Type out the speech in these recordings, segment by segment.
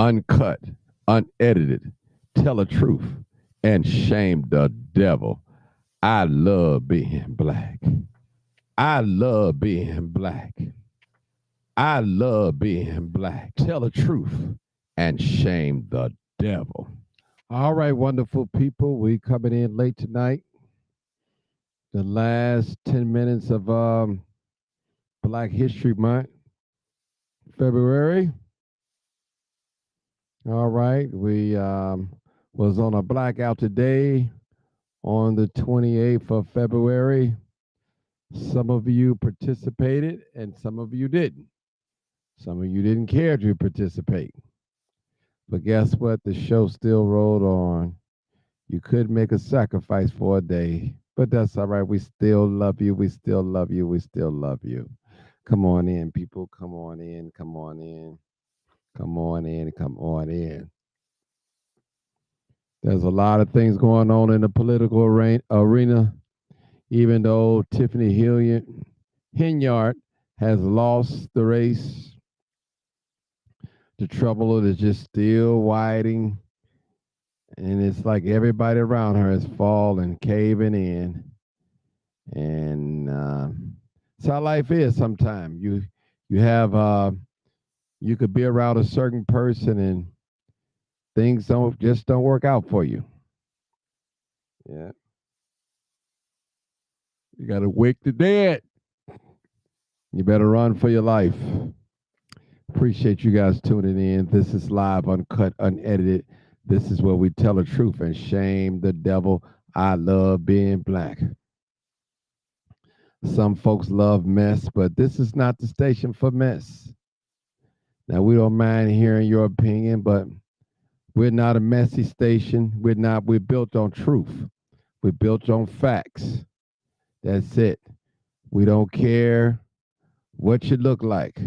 uncut, unedited, tell the truth, and shame the devil. I love being black. I love being black. I love being black. Tell the truth and shame the devil. All right, wonderful people. We coming in late tonight. The last 10 minutes of Black History Month, February. All right, we was on a blackout today on the 28th of February. Some of you participated and some of you didn't. Some of you didn't care to participate. But guess what? The show still rolled on. You could make a sacrifice for a day, but that's all right. We still love you. We still love you. We still love you. Come on in, people. Come on in. Come on in. Come on in. Come on in. There's a lot of things going on in the political arena, even though Tiffany Hinyard has lost the race. The trouble is just still widening. And it's like everybody around her is falling, caving in. And that's how life is sometimes. You have you could be around a certain person and things don't work out for you. Yeah. You gotta wake the dead. You better run for your life. Appreciate you guys tuning in. This is live, uncut, unedited. This is where we tell the truth and shame the devil. I love being black. Some folks love mess, but this is not the station for mess. Now, we don't mind hearing your opinion, but we're not a messy station. We're built on truth. We're built on facts. That's it. We don't care what you look like,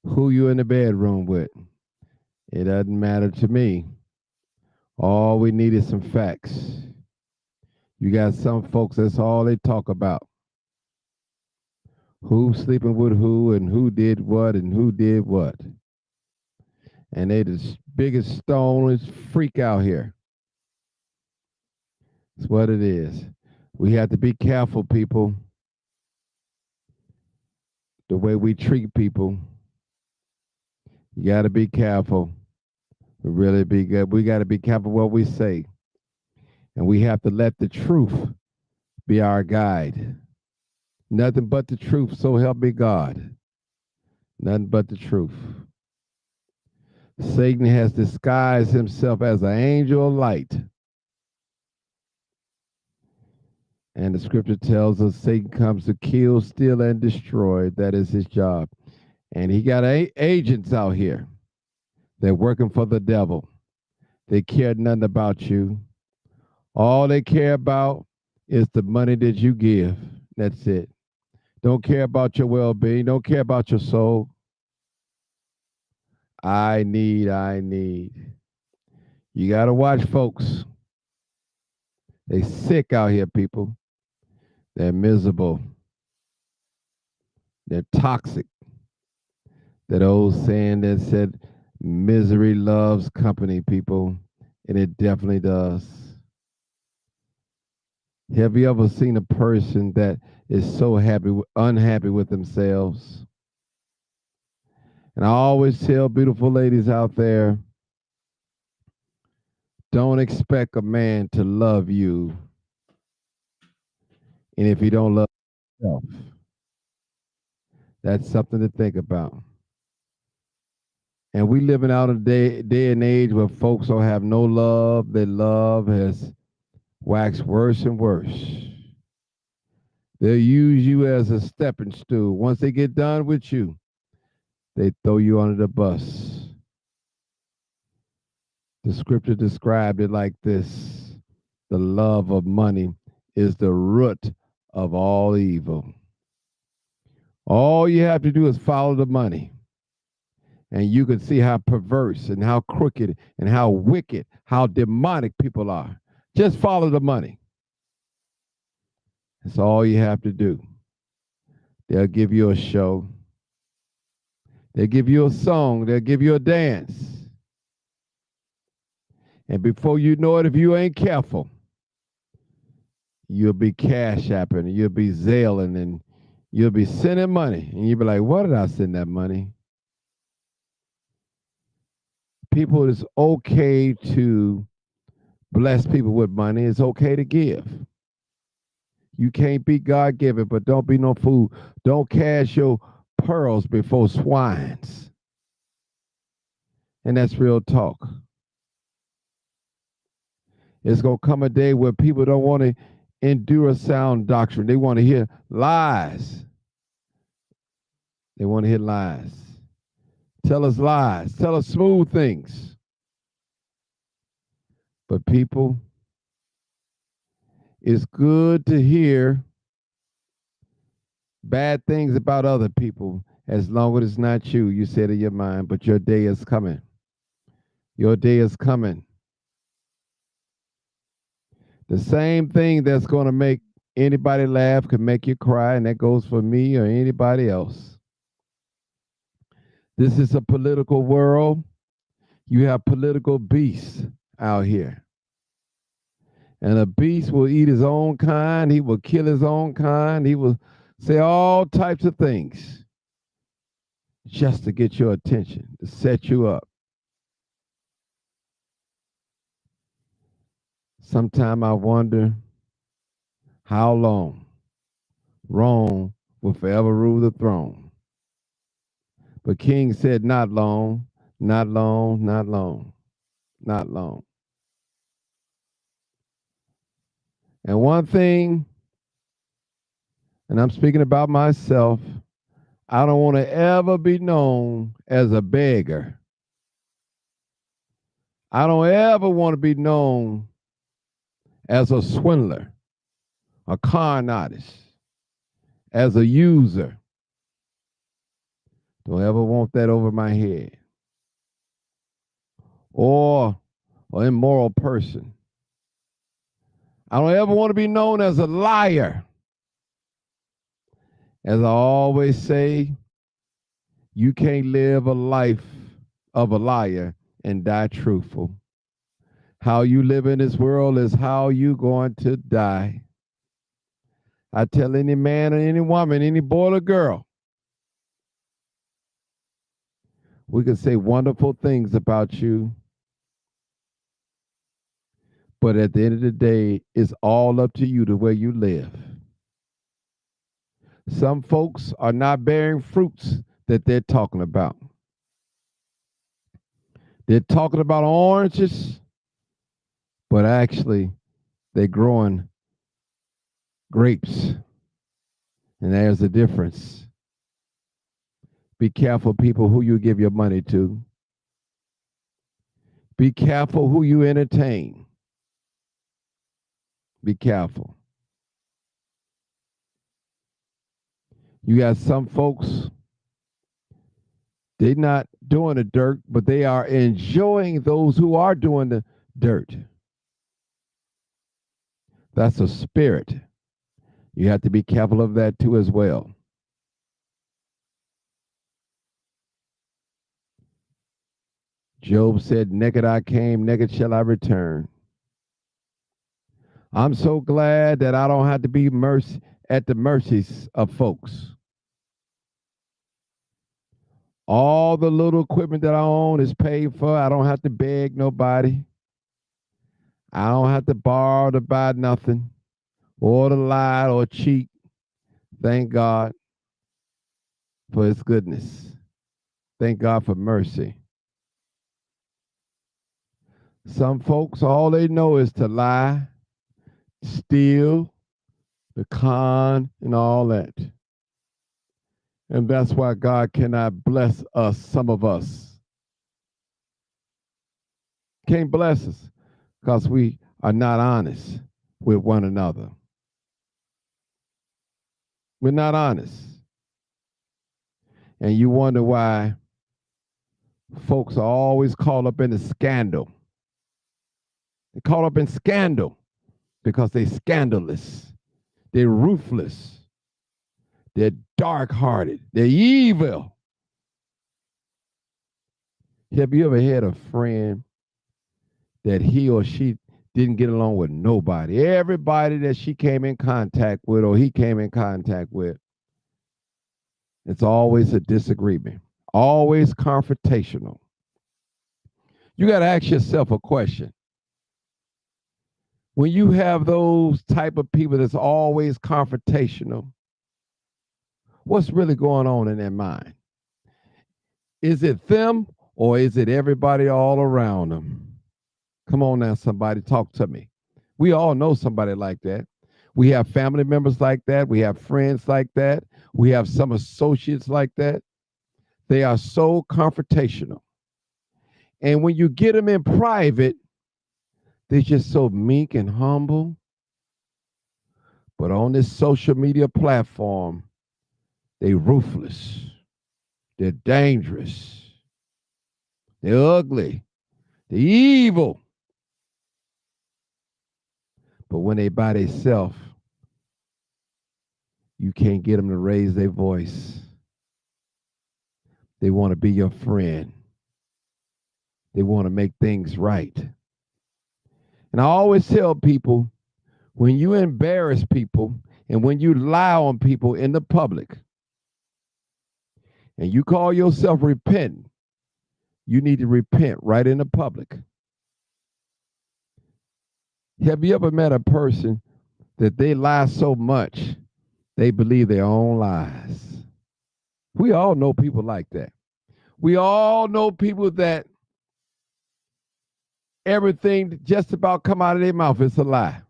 who you in the bedroom with. It doesn't matter to me. All we need is some facts. You got some folks, that's all they talk about. Who's sleeping with who and who did what and who did what. And they the biggest stoners freak out here. That's what it is. We have to be careful, people, the way we treat people. You got to be careful. Really be good. We got to be careful what we say. And we have to let the truth be our guide. Nothing but the truth, so help me God. Nothing but the truth. Satan has disguised himself as an angel of light. And the scripture tells us Satan comes to kill, steal, and destroy. That is his job. And he got agents out here. They're working for the devil. They care nothing about you. All they care about is the money that you give. That's it. Don't care about your well-being. Don't care about your soul. I need. You got to watch, folks. They sick out here, people. They're miserable. They're toxic. That old saying that said, misery loves company, people. And it definitely does. Have you ever seen a person that is so unhappy with themselves? And I always tell beautiful ladies out there, don't expect a man to love you. And if you don't love yourself, that's something to think about. And we living out a day and age where folks don't have no love. Their love has waxed worse and worse. They'll use you as a stepping stool. Once they get done with you, they throw you under the bus. The scripture described it like this: the love of money is the root of all evil. All you have to do is follow the money. And you can see how perverse and how crooked and how wicked, how demonic people are. Just follow the money. That's all you have to do. They'll give you a show. They'll give you a song. They'll give you a dance. And before you know it, if you ain't careful, you'll be cash apping, and you'll be zailing, and you'll be sending money. And you'll be like, what did I send that money? People, it's okay to bless people with money. It's okay to give. You can't be God given, but don't be no fool. Don't cast your pearls before swines. And that's real talk. It's going to come a day where people don't want to endure sound doctrine. They want to hear lies. They want to hear lies. Tell us lies. Tell us smooth things. But people, it's good to hear bad things about other people as long as it's not you. You said in your mind, but your day is coming. Your day is coming. The same thing that's going to make anybody laugh can make you cry, and that goes for me or anybody else. This is a political world. You have political beasts out here. And a beast will eat his own kind. He will kill his own kind. He will say all types of things just to get your attention, to set you up. Sometimes I wonder how long Rome will forever rule the throne. But King said, not long, not long, not long, not long. And one thing, and I'm speaking about myself, I don't want to ever be known as a beggar. I don't ever want to be known as a swindler, a con artist, as a user. Don't ever want that over my head. Or an immoral person. I don't ever want to be known as a liar. As I always say, you can't live a life of a liar and die truthful. How you live in this world is how you going to die. I tell any man or any woman, any boy or girl, we can say wonderful things about you, but at the end of the day, it's all up to you the way you live. Some folks are not bearing fruits that they're talking about. They're talking about oranges, but actually they're growing grapes. And there's a difference. Be careful, people, who you give your money to. Be careful who you entertain. Be careful. You got some folks, they're not doing the dirt, but they are enjoying those who are doing the dirt. That's a spirit. You have to be careful of that too as well. Job said, naked I came, naked shall I return. I'm so glad that I don't have to be at the mercies of folks. All the little equipment that I own is paid for. I don't have to beg nobody. I don't have to borrow to buy nothing or to lie or cheat. Thank God for his goodness. Thank God for mercy. Some folks, all they know is to lie, steal, the con, and all that. And that's why God cannot bless us, some of us. Can't bless us because we are not honest with one another. We're not honest. And you wonder why folks are always caught up in the scandal. They're caught up in scandal because they're scandalous. They're ruthless. They're dark-hearted. They're evil. Have you ever had a friend that he or she didn't get along with nobody. Everybody that she came in contact with or he came in contact with, it's always a disagreement, always confrontational. You got to ask yourself a question. When you have those type of people that's always confrontational, what's really going on in their mind? Is it them or is it everybody all around them? Come on now, somebody, talk to me. We all know somebody like that. We have family members like that. We have friends like that. We have some associates like that. They are so confrontational. And when you get them in private, they're just so meek and humble. But on this social media platform, they're ruthless. They're dangerous. They're ugly. They're evil. But when they by themselves, you can't get them to raise their voice. They want to be your friend. They want to make things right. And I always tell people, when you embarrass people and when you lie on people in the public and you call yourself repentant, you need to repent right in the public. Have you ever met a person that they lie so much they believe their own lies? We all know people like that. We all know people that everything just about come out of their mouth is a lie.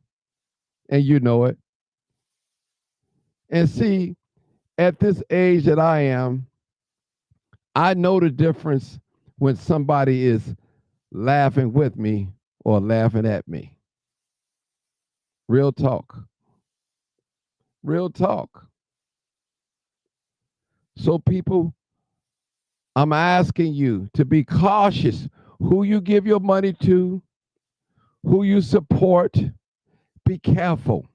And you know it. And see, at this age that I am, I know the difference when somebody is laughing with me or laughing at me. Real talk. Real talk. So people, I'm asking you to be cautious who you give your money to, who you support. Be careful.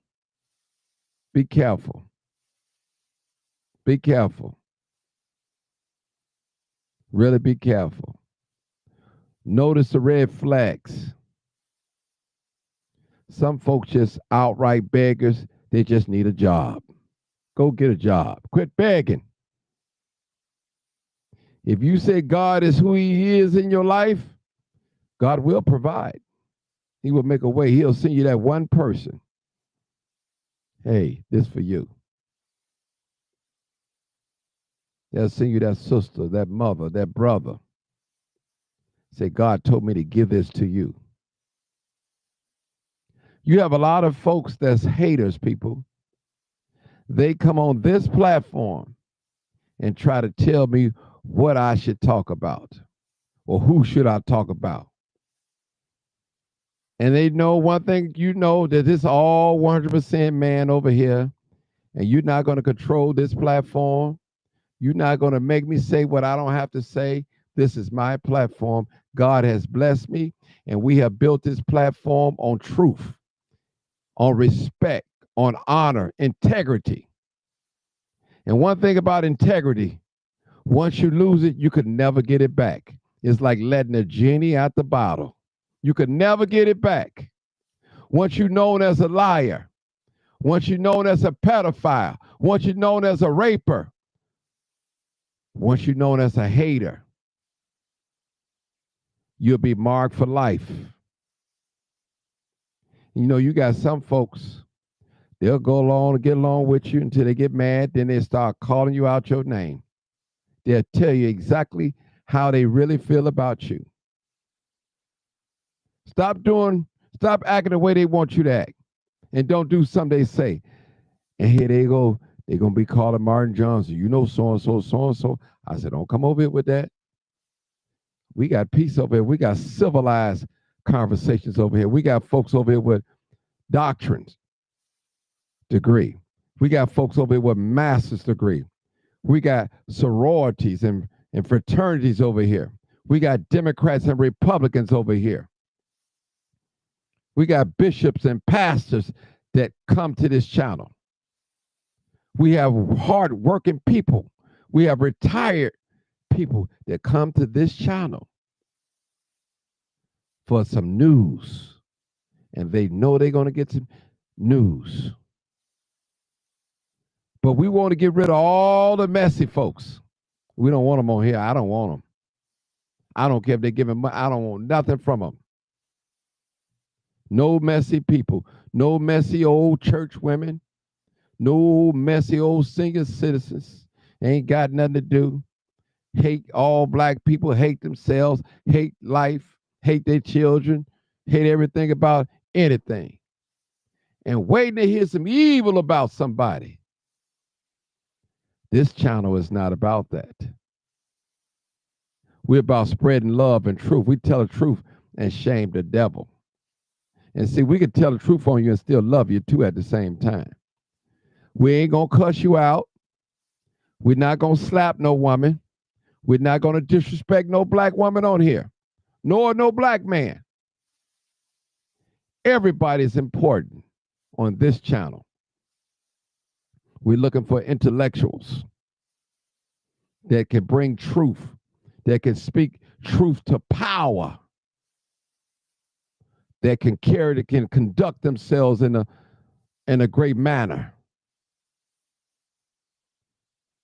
Be careful. Be careful. Really be careful. Notice the red flags. Some folks just outright beggars. They just need a job. Go get a job. Quit begging. If you say God is who he is in your life, God will provide. He will make a way. He'll send you that one person. Hey, this for you. They'll send you that sister, that mother, that brother. Say, God told me to give this to you. You have a lot of folks that's haters, people. They come on this platform and try to tell me what I should talk about or who should I talk about. And they know one thing, you know that it's all 100% man over here, and you're not going to control this platform. You're not going to make me say what I don't have to say. This is my platform. God has blessed me, and we have built this platform on truth, on respect, on honor, integrity. And one thing about integrity, once you lose it, you could never get it back. It's like letting a genie out the bottle. You could never get it back. Once you're known as a liar, once you're known as a pedophile, once you're known as a raper, once you're known as a hater, you'll be marked for life. You know, you got some folks, they'll go along and get along with you until they get mad, then they start calling you out your name. They'll tell you exactly how they really feel about you. Stop acting the way they want you to act. And don't do something they say. And here they go. They're going to be calling Martin Johnson. You know so-and-so, so-and-so. I said, don't come over here with that. We got peace over here. We got civilized conversations over here. We got folks over here with doctrines degree. We got folks over here with master's degree. We got sororities and fraternities over here. We got Democrats and Republicans over here. We got bishops and pastors that come to this channel. We have hard-working people. We have retired people that come to this channel. for some news. And they know they're going to get some news. But we want to get rid of all the messy folks. We don't want them on here. I don't want them. I don't care if they're giving money. I don't want nothing from them. No messy people. No messy old church women. No messy old senior citizens. Ain't got nothing to do. Hate all black people. Hate themselves. Hate life. Hate their children. Hate everything about anything. And waiting to hear some evil about somebody. This channel is not about that. We're about spreading love and truth. We tell the truth and shame the devil. And see, we can tell the truth on you and still love you too at the same time. We ain't going to cuss you out. We're not going to slap no woman. We're not going to disrespect no black woman on here, nor no black man. Everybody's important on this channel. We're looking for intellectuals that can bring truth, that can speak truth to power, that can carry, that can conduct themselves in a great manner.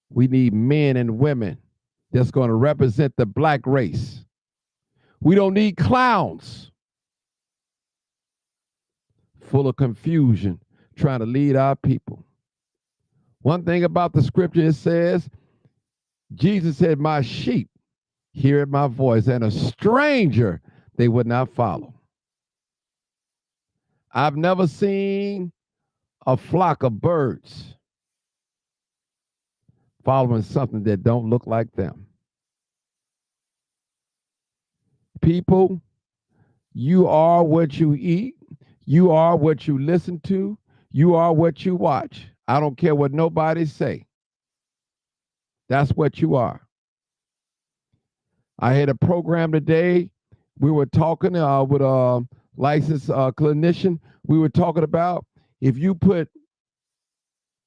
We need men and women that's going to represent the black race. We don't need clowns full of confusion trying to lead our people. One thing about the scripture, it says, Jesus said, my sheep hear my voice, and a stranger they would not follow. I've never seen a flock of birds following something that don't look like them. People, you are what you eat. You are what you listen to. You are what you watch. I don't care what nobody say. That's what you are. I had a program today. We were talking with a licensed clinician. We were talking about if you put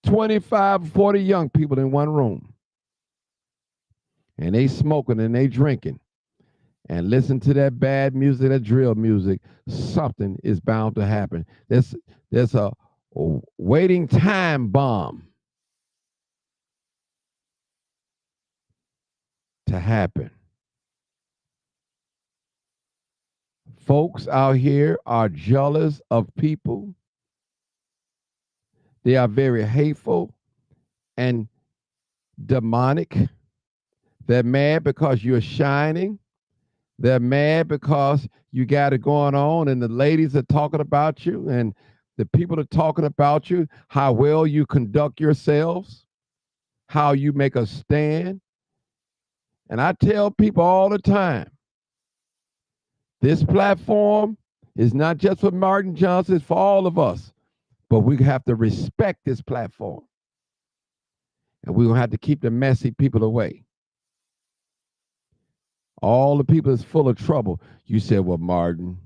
25, 40 young people in one room and they smoking and they drinking and listen to that bad music, that drill music, something is bound to happen. There's a waiting time bomb to happen. Folks out here are jealous of people. They are very hateful and demonic. They're mad because you're shining. They're mad because you got it going on and the ladies are talking about you and the people are talking about you, how well you conduct yourselves, how you make a stand. And I tell people all the time, this platform is not just for Martin Johnson, it's for all of us. But we have to respect this platform. And we're going to have to keep the messy people away. All the people is full of trouble. You said, well, Martin,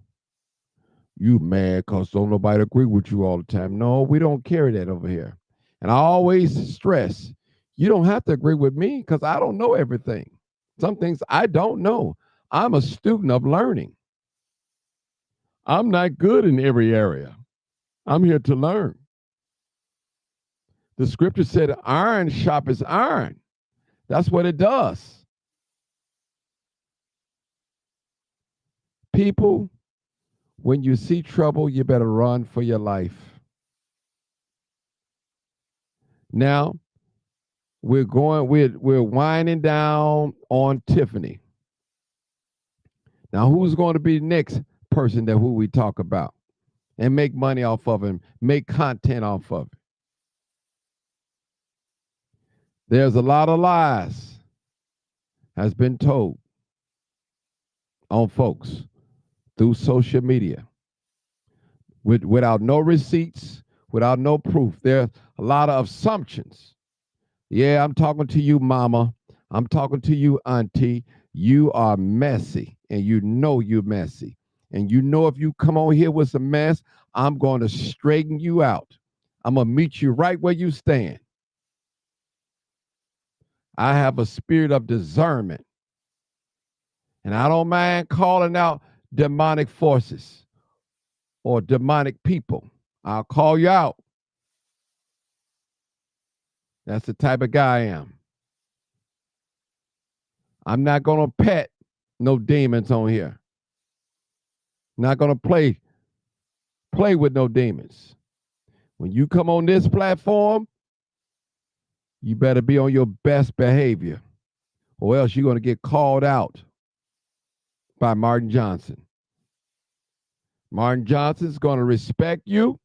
you mad because don't nobody agree with you all the time. No, we don't carry that over here. And I always stress, you don't have to agree with me because I don't know everything. Some things I don't know. I'm a student of learning. I'm not good in every area. I'm here to learn. The scripture said iron sharpens iron. That's what it does. People, when you see trouble, you better run for your life. Now, we're winding down on Tiffany. Now, who's going to be the next person that who we talk about and make money off of him, make content off of it? There's a lot of lies has been told on folks through social media without no receipts, without no proof. There's a lot of assumptions. Yeah, I'm talking to you, mama. I'm talking to you, auntie. You are messy, and you know you're messy. And you know if you come on here with some mess, I'm going to straighten you out. I'm going to meet you right where you stand. I have a spirit of discernment. And I don't mind calling out demonic forces or demonic people. I'll call you out. That's the type of guy I am. I'm not going to pet no demons on here. Not going to play with no demons. When you come on this platform, you better be on your best behavior, or else you're going to get called out by Martin Johnson. Martin Johnson's going to respect you,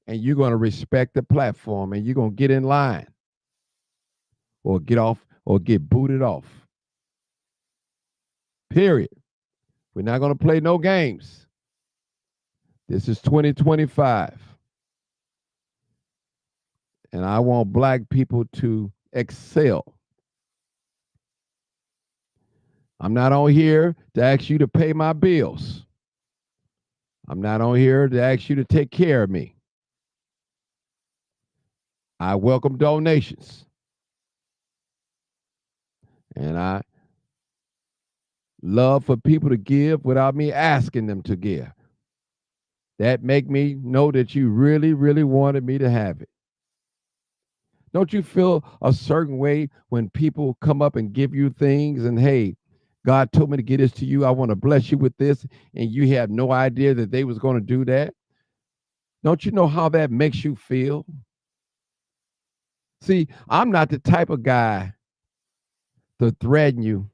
and you're going to respect the platform, and you're going to get in line or get off or get booted off. Period. We're not going to play no games. This is 2025. And I want black people to excel. I'm not on here to ask you to pay my bills. I'm not on here to ask you to take care of me. I welcome donations. And I love for people to give without me asking them to give. That make me know that you really, really wanted me to have it. Don't you feel a certain way when people come up and give you things and, hey, God told me to get this to you. I want to bless you with this. And you have no idea that they was going to do that. Don't you know how that makes you feel? See, I'm not the type of guy to threaten you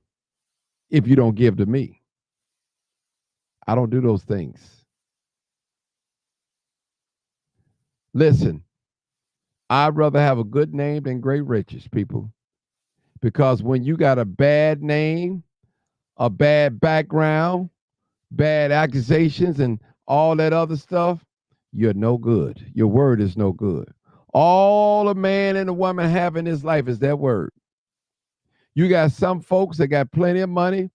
if you don't give to me. I don't do those things. Listen, I'd rather have a good name than great riches, people. Because when you got a bad name, a bad background, bad accusations, and all that other stuff, you're no good. Your word is no good. All a man and a woman have in his life is their word. You got some folks that got plenty of money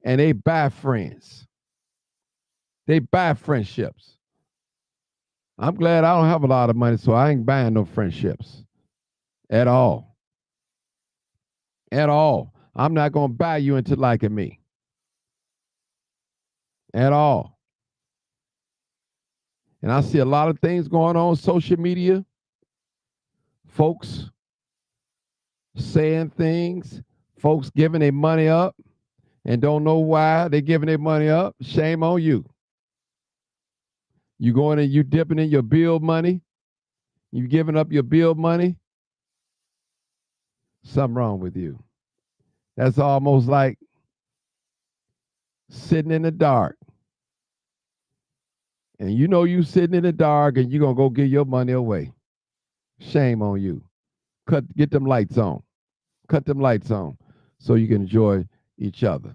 and they buy friends. They buy friendships. I'm glad I don't have a lot of money, so I ain't buying no friendships at all. At all. I'm not going to buy you into liking me. At all. And I see a lot of things going on social media. Folks saying things, folks giving their money up and don't know why they're giving their money up. Shame on you. You going and you dipping in your bill money. You giving up your bill money. Something wrong with you. That's almost like sitting in the dark. And you know you sitting in the dark and you're going to go give your money away. Shame on you. Get them lights on. Cut them lights on so you can enjoy each other.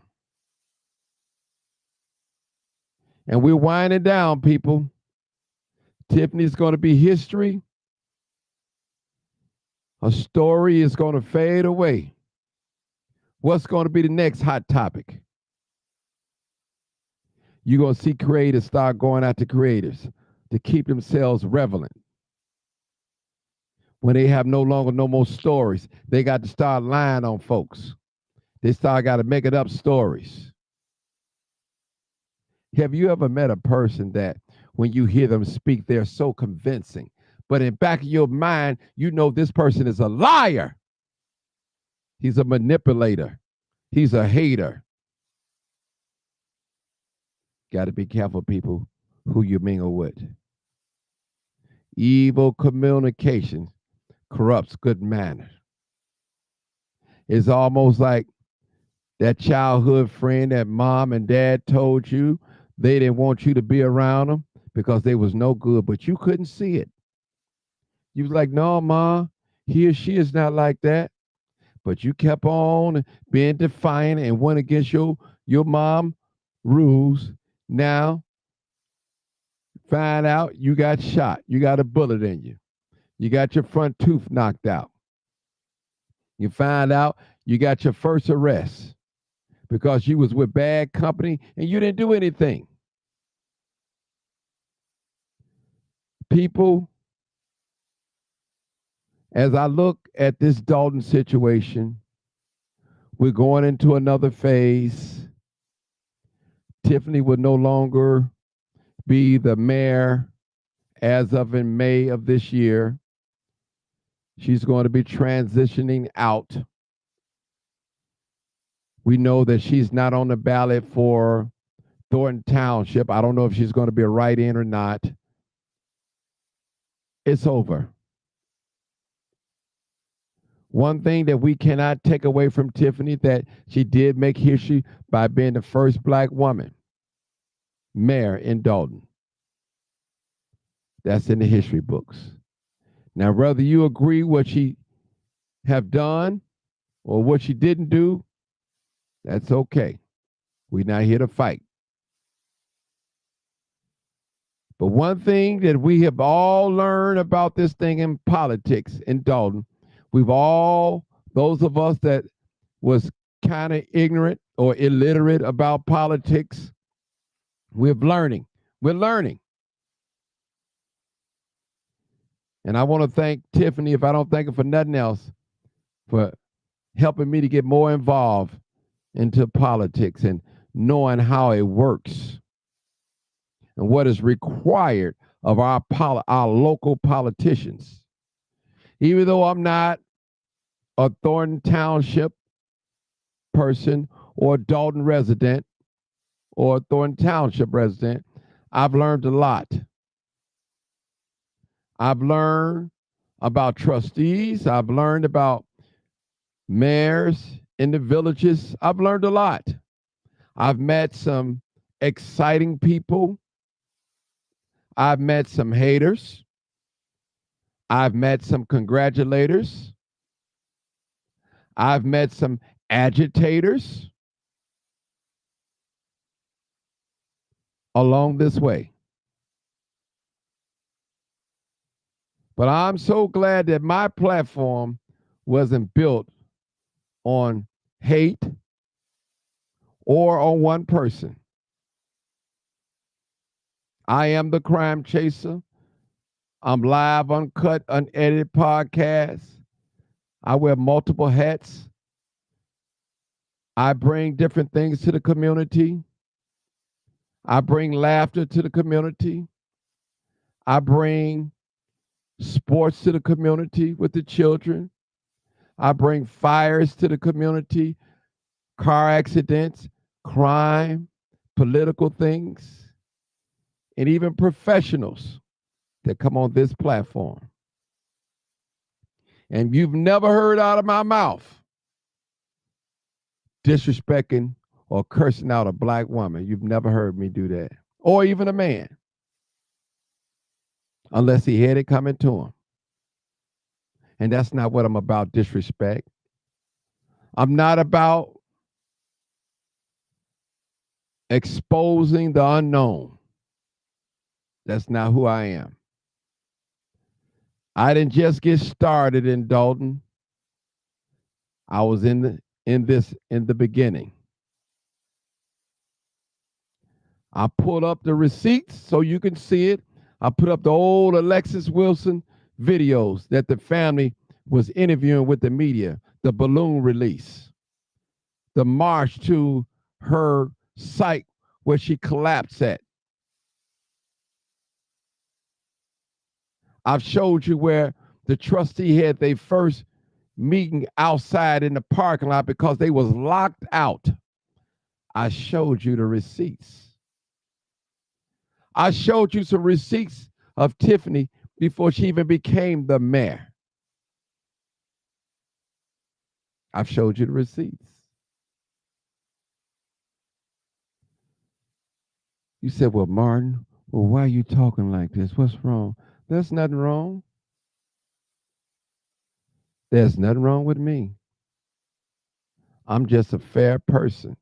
And we're winding down, people. Tiffany's going to be history. Her story is going to fade away. What's going to be the next hot topic? You're going to see creators start going out to creators to keep themselves relevant. When they have no more stories, they got to start lying on folks. They got to make it up stories. Have you ever met a person that when you hear them speak, they're so convincing, but in back of your mind, you know this person is a liar. He's a manipulator. He's a hater. Got to be careful, people, who you mingle with. Evil communication corrupts good manners. It's almost like that childhood friend that mom and dad told you they didn't want you to be around them because they was no good, but you couldn't see it. You was like, no, ma, he or she is not like that. But you kept on being defiant and went against your mom rules. Now, find out you got shot. You got a bullet in you. You got your front tooth knocked out. You find out you got your first arrest because you was with bad company and you didn't do anything. People, as I look at this Dalton situation, we're going into another phase. Tiffany will no longer be the mayor as of in May of this year. She's going to be transitioning out. We know that she's not on the ballot for Thornton Township. I don't know if she's going to be a write-in or not. It's over. One thing that we cannot take away from Tiffany, that she did make history by being the first Black woman mayor in Dalton. That's in the history books. Now, whether you agree what she have done or what she didn't do, that's okay. We're not here to fight. But one thing that we have all learned about this thing in politics in Dalton, those of us that was kind of ignorant or illiterate about politics, we're learning. And I want to thank Tiffany, if I don't thank her for nothing else, for helping me to get more involved into politics and knowing how it works and what is required of our local politicians. Even though I'm not a Thornton Township person or a Dalton resident or a Thornton Township resident, I've learned a lot. I've learned about trustees. I've learned about mayors in the villages. I've learned a lot. I've met some exciting people. I've met some haters. I've met some congratulators. I've met some agitators along this way. But I'm so glad that my platform wasn't built on hate or on one person. I am the crime chaser. I'm live, uncut, unedited podcast. I wear multiple hats. I bring different things to the community. I bring laughter to the community. I bring sports to the community with the children. I bring fires to the community, car accidents, crime, political things, and even professionals that come on this platform. And you've never heard out of my mouth disrespecting or cursing out a Black woman. You've never heard me do that, or even a man, unless he had it coming to him. And that's not what I'm about, disrespect. I'm not about exposing the unknown. That's not who I am. I didn't just get started in Dalton. I was in the beginning. I pulled up the receipts so you can see it. I put up the old Alexis Wilson videos that the family was interviewing with the media, the balloon release, the march to her site where she collapsed at. I've showed you where the trustee had their first meeting outside in the parking lot because they was locked out. I showed you the receipts. I showed you some receipts of Tiffany before she even became the mayor. I've showed you the receipts. You said, well, Martin, well, why are you talking like this? What's wrong? There's nothing wrong. There's nothing wrong with me. I'm just a fair person.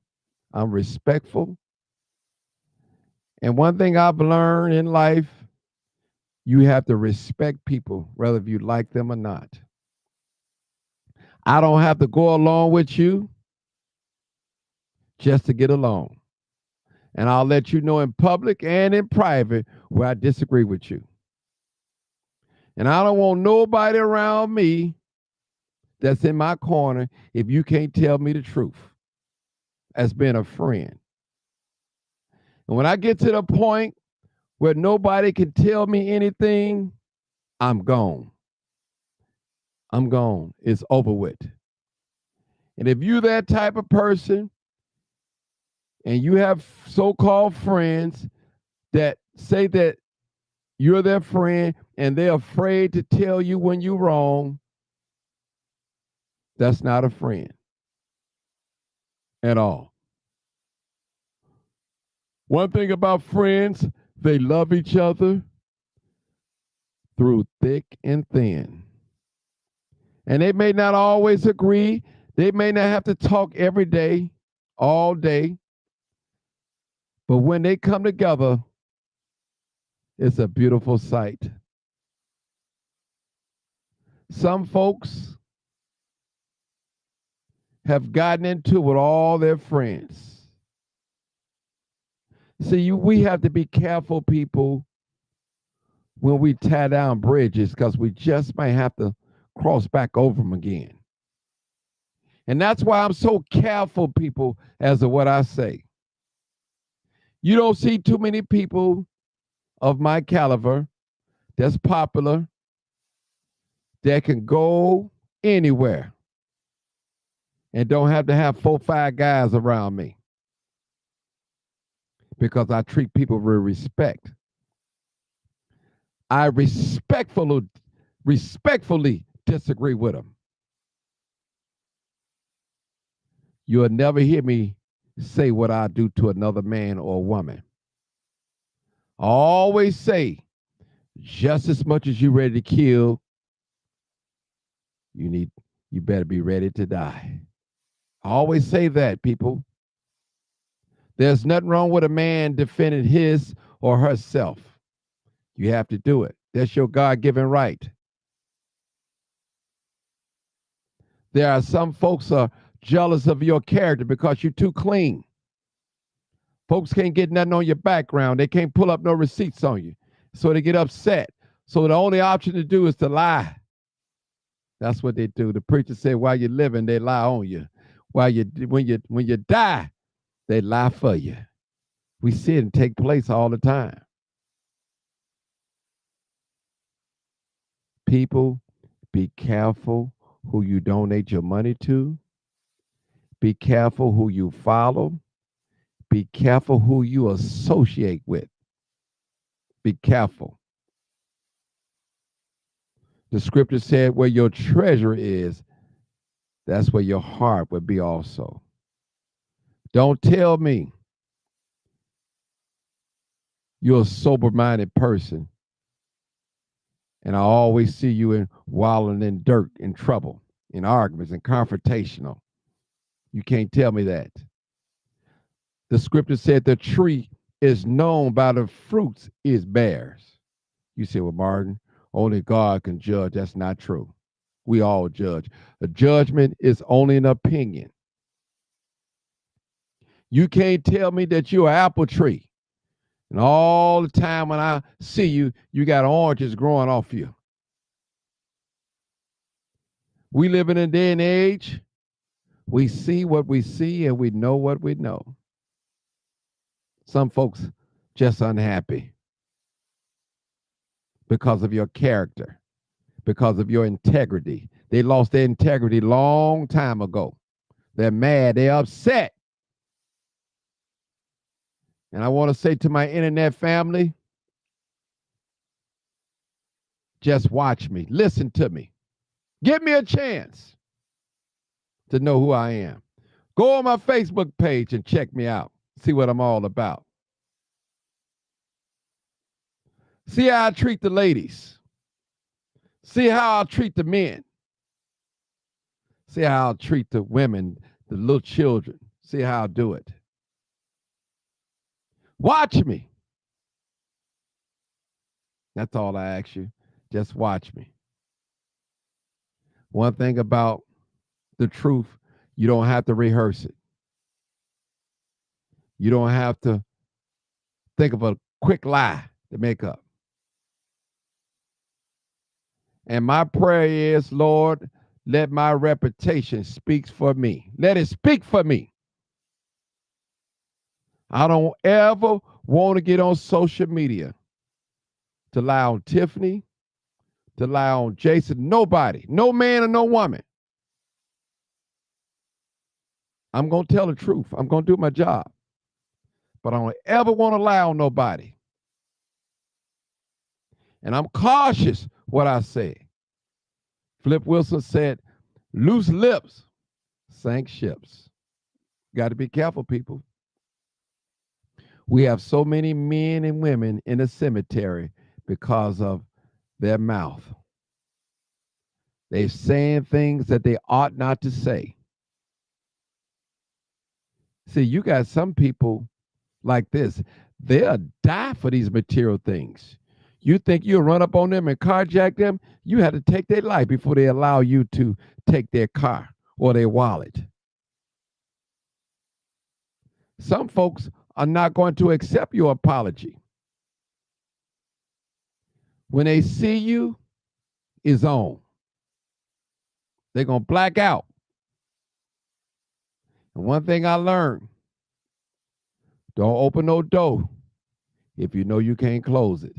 I'm respectful. And one thing I've learned in life, you have to respect people, whether you like them or not. I don't have to go along with you just to get along. And I'll let you know in public and in private where I disagree with you. And I don't want nobody around me that's in my corner if you can't tell me the truth as being a friend. And when I get to the point where nobody can tell me anything, I'm gone. I'm gone. It's over with. And if you're that type of person and you have so-called friends that say that you're their friend and they're afraid to tell you when you're wrong, that's not a friend at all. One thing about friends, they love each other through thick and thin. And they may not always agree. They may not have to talk every day, all day. But when they come together, it's a beautiful sight. Some folks have gotten into it with all their friends. See, we have to be careful, people, when we tear down bridges, because we just might have to cross back over them again. And that's why I'm so careful, people, as to what I say. You don't see too many people of my caliber that's popular that can go anywhere and don't have to have 4 or 5 guys around me, because I treat people with respect. I respectfully disagree with them. You'll never hear me say what I do to another man or woman. I always say, just as much as you're ready to kill, you better be ready to die. I always say that, people. There's nothing wrong with a man defending his or herself. You have to do it. That's your God-given right. There are some folks are jealous of your character because you're too clean. Folks can't get nothing on your background. They can't pull up no receipts on you. So they get upset. So the only option to do is to lie. That's what they do. The preacher said, while you're living, they lie on you. When you die, they lie for you. We see it take place all the time. People, be careful who you donate your money to. Be careful who you follow. Be careful who you associate with. Be careful. The scripture said, where your treasure is, that's where your heart will be also. Don't tell me you're a sober-minded person and I always see you wallowing in dirt, in trouble, in arguments, and confrontational. You can't tell me that. The scripture said the tree is known by the fruits it bears. You say, well, Martin, only God can judge. That's not true. We all judge. A judgment is only an opinion. You can't tell me that you're an apple tree and all the time when I see you, you got oranges growing off you. We live in a day and age, we see what we see and we know what we know. Some folks just unhappy because of your character, because of your integrity. They lost their integrity long time ago. They're mad, they're upset. And I want to say to my internet family, just watch me, listen to me. Give me a chance to know who I am. Go on my Facebook page and check me out. See what I'm all about. See how I treat the ladies. See how I treat the men. See how I treat the women, the little children. See how I do it. Watch me. That's all I ask you. Just watch me. One thing about the truth, you don't have to rehearse it. You don't have to think of a quick lie to make up. And my prayer is, Lord, let my reputation speak for me. Let it speak for me. I don't ever want to get on social media to lie on Tiffany, to lie on Jason. Nobody, no man or no woman. I'm going to tell the truth. I'm going to do my job. But I don't ever want to lie on nobody. And I'm cautious what I say. Flip Wilson said, loose lips sank ships. Got to be careful, people. We have so many men and women in the cemetery because of their mouth. They're saying things that they ought not to say. See, you got some people like this. They'll die for these material things. You think you'll run up on them and carjack them? You had to take their life before they allow you to take their car or their wallet. Some folks are not going to accept your apology. When they see you, it's on. They're going to black out. And one thing I learned, don't open no door if you know you can't close it.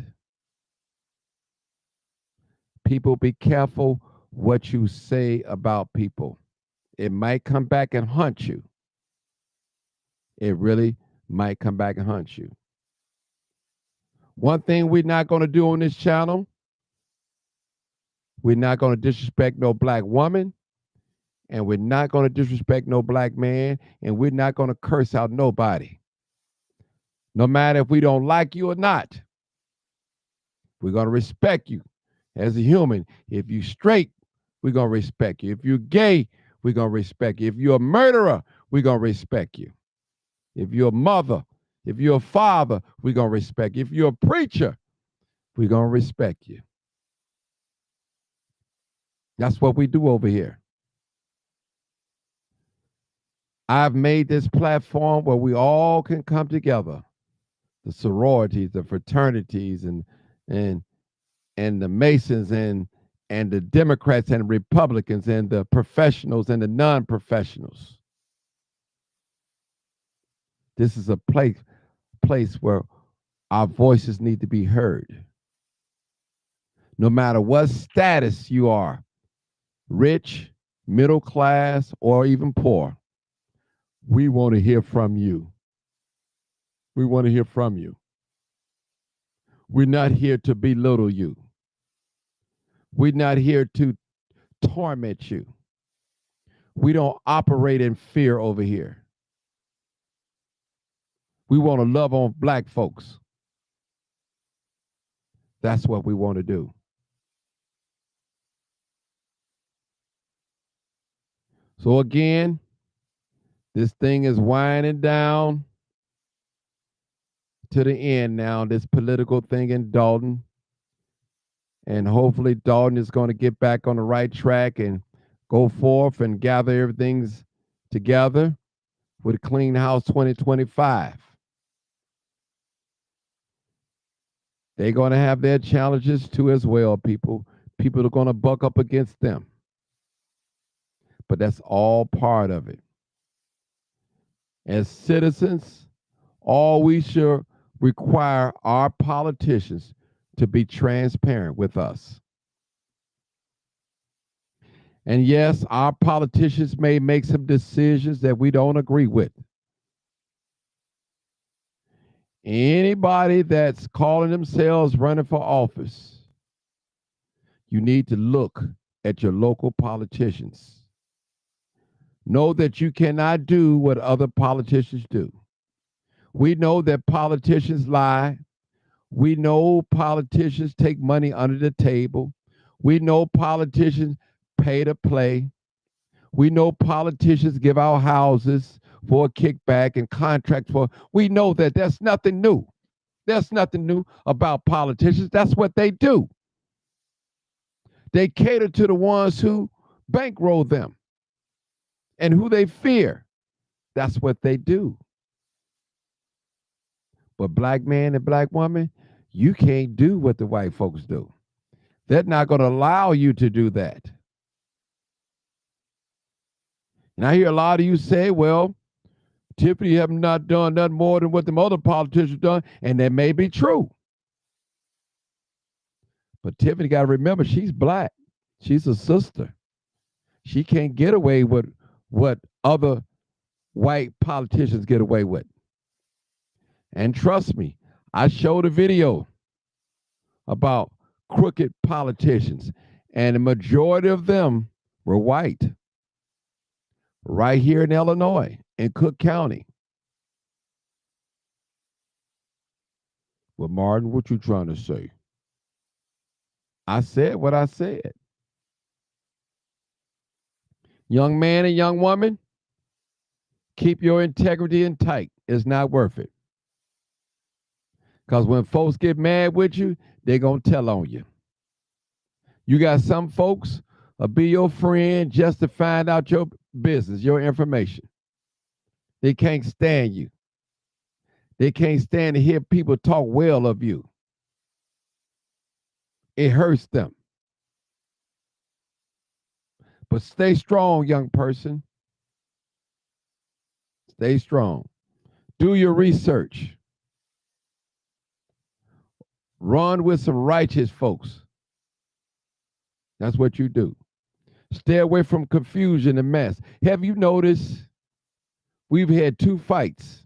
People, be careful what you say about people. It might come back and haunt you. It really might come back and haunt you. One thing we're not going to do on this channel, we're not going to disrespect no black woman, and we're not going to disrespect no black man, and we're not going to curse out nobody. No matter if we don't like you or not, we're going to respect you as a human. If you're straight, we're going to respect you. If you're gay, we're going to respect you. If you're a murderer, we're going to respect you. If you're a mother, if you're a father, we're going to respect you. If you're a preacher, we're going to respect you. That's what we do over here. I've made this platform where we all can come together. The sororities, the fraternities, and the Masons, and the Democrats and Republicans, and the professionals and the non-professionals. This is a place where our voices need to be heard. No matter what status you are, rich, middle class, or even poor, we want to hear from you. We want to hear from you. We're not here to belittle you. We're not here to torment you. We don't operate in fear over here. We want to love on black folks. That's what we want to do. So again, this thing is winding down to the end now, this political thing in Dalton. And hopefully Dalton is going to get back on the right track and go forth and gather everything together with Clean House 2025. They're going to have their challenges too as well, people. People are going to buck up against them. But that's all part of it. As citizens, all we should require our politicians to be transparent with us. And yes, our politicians may make some decisions that we don't agree with. Anybody that's calling themselves running for office, you need to look at your local politicians. Know that you cannot do what other politicians do. We know that politicians lie. We know politicians take money under the table. We know politicians pay to play. We know politicians give out houses for a kickback and contracts for. We know that that's nothing new. There's nothing new about politicians. That's what they do. They cater to the ones who bankroll them and who they fear. That's what they do. But black man and black woman, you can't do what the white folks do. They're not going to allow you to do that. And I hear a lot of you say, well, Tiffany have not done nothing more than what them other politicians done, and that may be true. But Tiffany got to remember, she's black. She's a sister. She can't get away with what other white politicians get away with. And trust me, I showed a video about crooked politicians, and the majority of them were white, right here in Illinois, in Cook County. Well, Martin, what you trying to say? I said what I said. Young man and young woman, keep your integrity in tight. It's not worth it. Because when folks get mad with you, they're going to tell on you. You got some folks be your friend just to find out your business, your information. They can't stand you. They can't stand to hear people talk well of you. It hurts them. But stay strong, young person. Stay strong. Do your research. Run with some righteous folks. That's what you do. Stay away from confusion and mess. Have you noticed we've had 2 fights,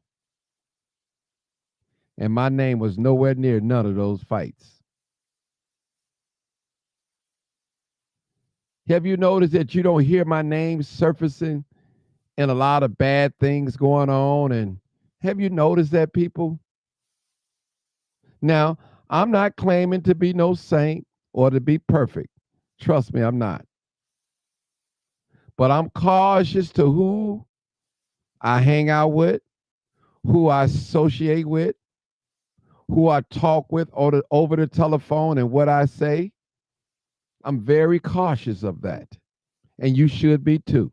and my name was nowhere near none of those fights? Have you noticed that you don't hear my name surfacing and a lot of bad things going on? And have you noticed that, people? Now, I'm not claiming to be no saint or to be perfect. Trust me, I'm not. But I'm cautious to who I hang out with, who I associate with, who I talk with over the telephone, and what I say. I'm very cautious of that. And you should be too.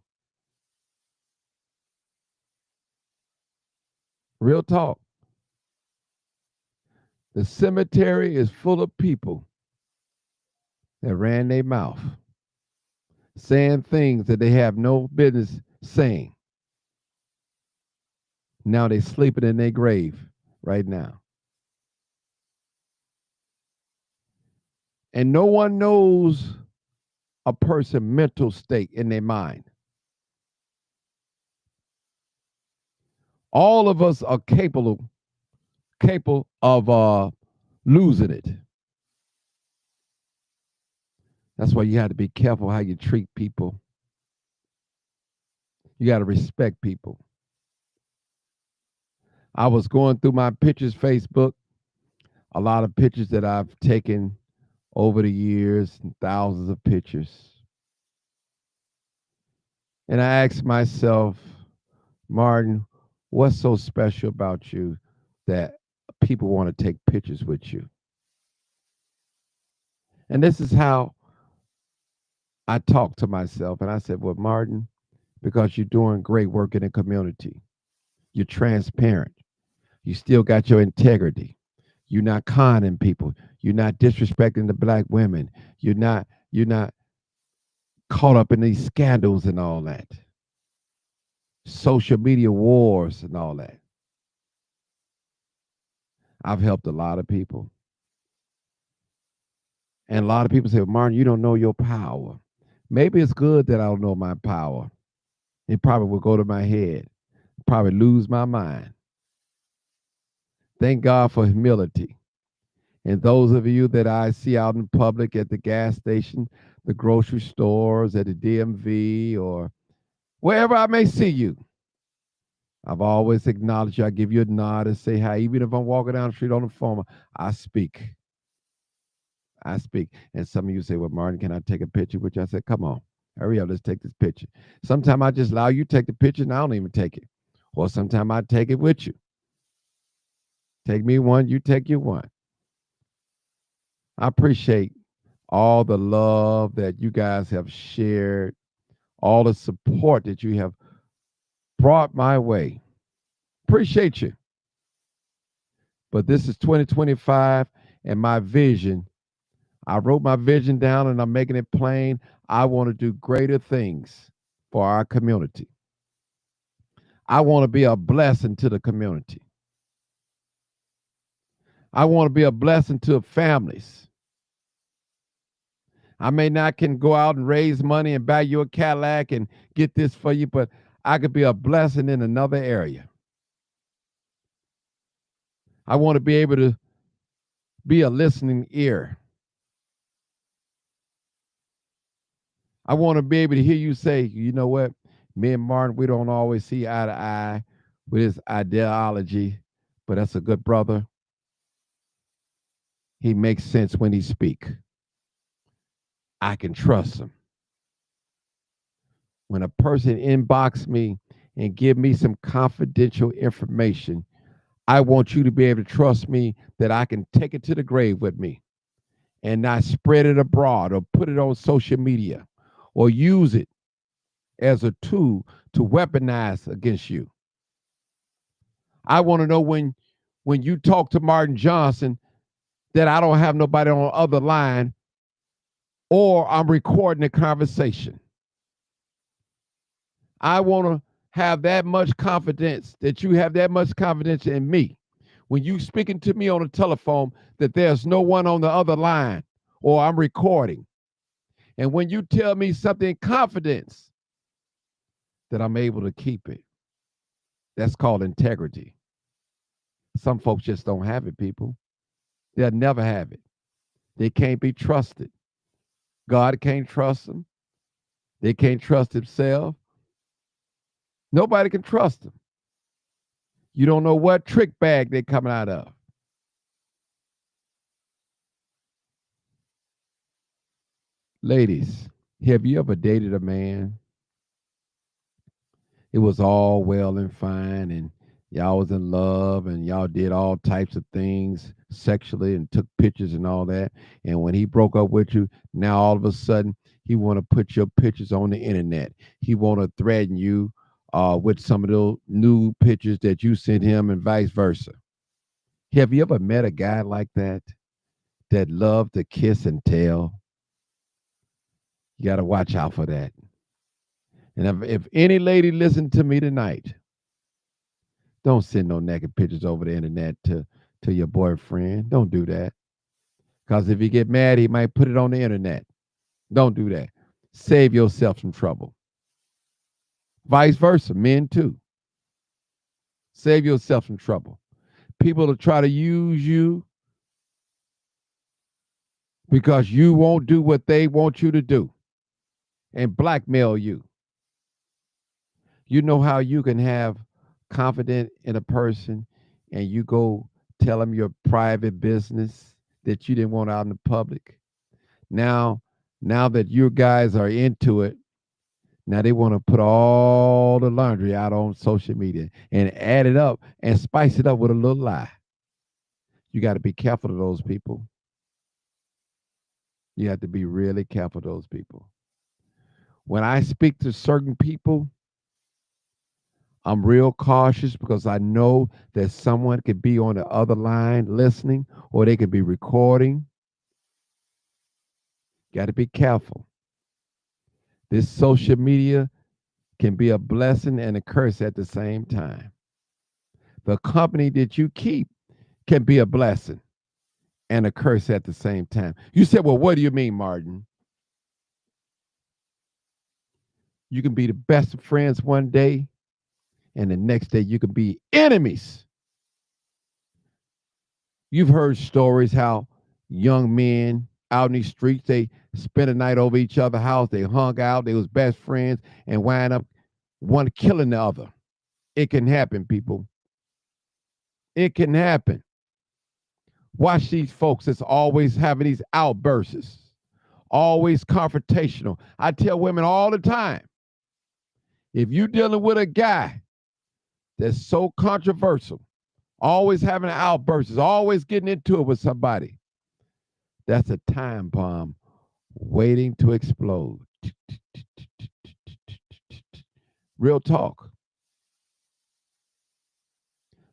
Real talk. The cemetery is full of people that ran their mouth, saying things that they have no business saying. Now they're sleeping in their grave right now. And no one knows a person's mental state in their mind. All of us are capable of losing it. That's why you have to be careful how you treat people. You got to respect people. I was going through my pictures, Facebook, a lot of pictures that I've taken over the years, thousands of pictures. And I asked myself, Martin, what's so special about you that people want to take pictures with you? And this is how I talked to myself. And I said, well, Martin, because you're doing great work in the community. You're transparent. You still got your integrity. You're not conning people. You're not disrespecting the black women. You're not caught up in these scandals and all that. Social media wars and all that. I've helped a lot of people. And a lot of people say, Martin, you don't know your power. Maybe it's good that I don't know my power. It probably will go to my head, probably lose my mind. Thank God for humility. And those of you that I see out in public at the gas station, the grocery stores, at the DMV, or wherever I may see you, I've always acknowledged you. I give you a nod and say hi. Even if I'm walking down the street on the phone, I speak. I speak. And some of you say, well, Martin, can I take a picture with you? I said, come on, hurry up, let's take this picture. Sometimes I just allow you to take the picture and I don't even take it. Or sometimes I take it with you. Take me one, you take you one. I appreciate all the love that you guys have shared, all the support that you have brought my way. Appreciate you. But this is 2025 and my vision. I wrote my vision down and I'm making it plain. I want to do greater things for our community. I want to be a blessing to the community. I want to be a blessing to families. I may not can go out and raise money and buy you a Cadillac and get this for you, but I could be a blessing in another area. I want to be able to be a listening ear. I want to be able to hear you say, you know what, me and Martin, we don't always see eye to eye with his ideology, but that's a good brother. He makes sense when he speaks. I can trust him. When a person inbox me and give me some confidential information, I want you to be able to trust me that I can take it to the grave with me and not spread it abroad or put it on social media or use it as a tool to weaponize against you. I want to know when you talk to Martin Johnson that I don't have nobody on the other line or I'm recording a conversation. I want to have that much confidence, that you have that much confidence in me when you speaking to me on the telephone, that there's no one on the other line or I'm recording. And when you tell me something in confidence, that I'm able to keep it. That's called integrity. Some folks just don't have it, people. They'll never have it. They can't be trusted. God can't trust them. They can't trust themselves. Nobody can trust them. You don't know what trick bag they're coming out of. Ladies, have you ever dated a man? It was all well and fine, and y'all was in love, and y'all did all types of things sexually and took pictures and all that. And when he broke up with you, now all of a sudden he want to put your pictures on the internet. He want to threaten you with some of those new pictures that you sent him, and vice versa. Have you ever met a guy like that loved to kiss and tell? You got to watch out for that. And if any lady listen to me tonight, don't send no naked pictures over the internet to your boyfriend. Don't do that. Because if he get mad, he might put it on the internet. Don't do that. Save yourself some trouble. Vice versa, men too. Save yourself some trouble. People will try to use you because you won't do what they want you to do and blackmail you. You know how you can have confidence in a person and you go tell them your private business that you didn't want out in the public. Now that you guys are into it, now they want to put all the laundry out on social media and add it up and spice it up with a little lie. You got to be careful of those people. You have to be really careful of those people. When I speak to certain people, I'm real cautious because I know that someone could be on the other line listening or they could be recording. Got to be careful. This social media can be a blessing and a curse at the same time. The company that you keep can be a blessing and a curse at the same time. You said, well, what do you mean, Martin? You can be the best of friends one day, and the next day you can be enemies. You've heard stories how young men out in these streets, they spent a night over each other's house, they hung out, they was best friends, and wind up one killing the other. It can happen, people. It can happen. Watch these folks that's always having these outbursts, always confrontational. I tell women all the time, if you're dealing with a guy that's so controversial, always having outbursts, always getting into it with somebody, that's a time bomb waiting to explode. Real talk.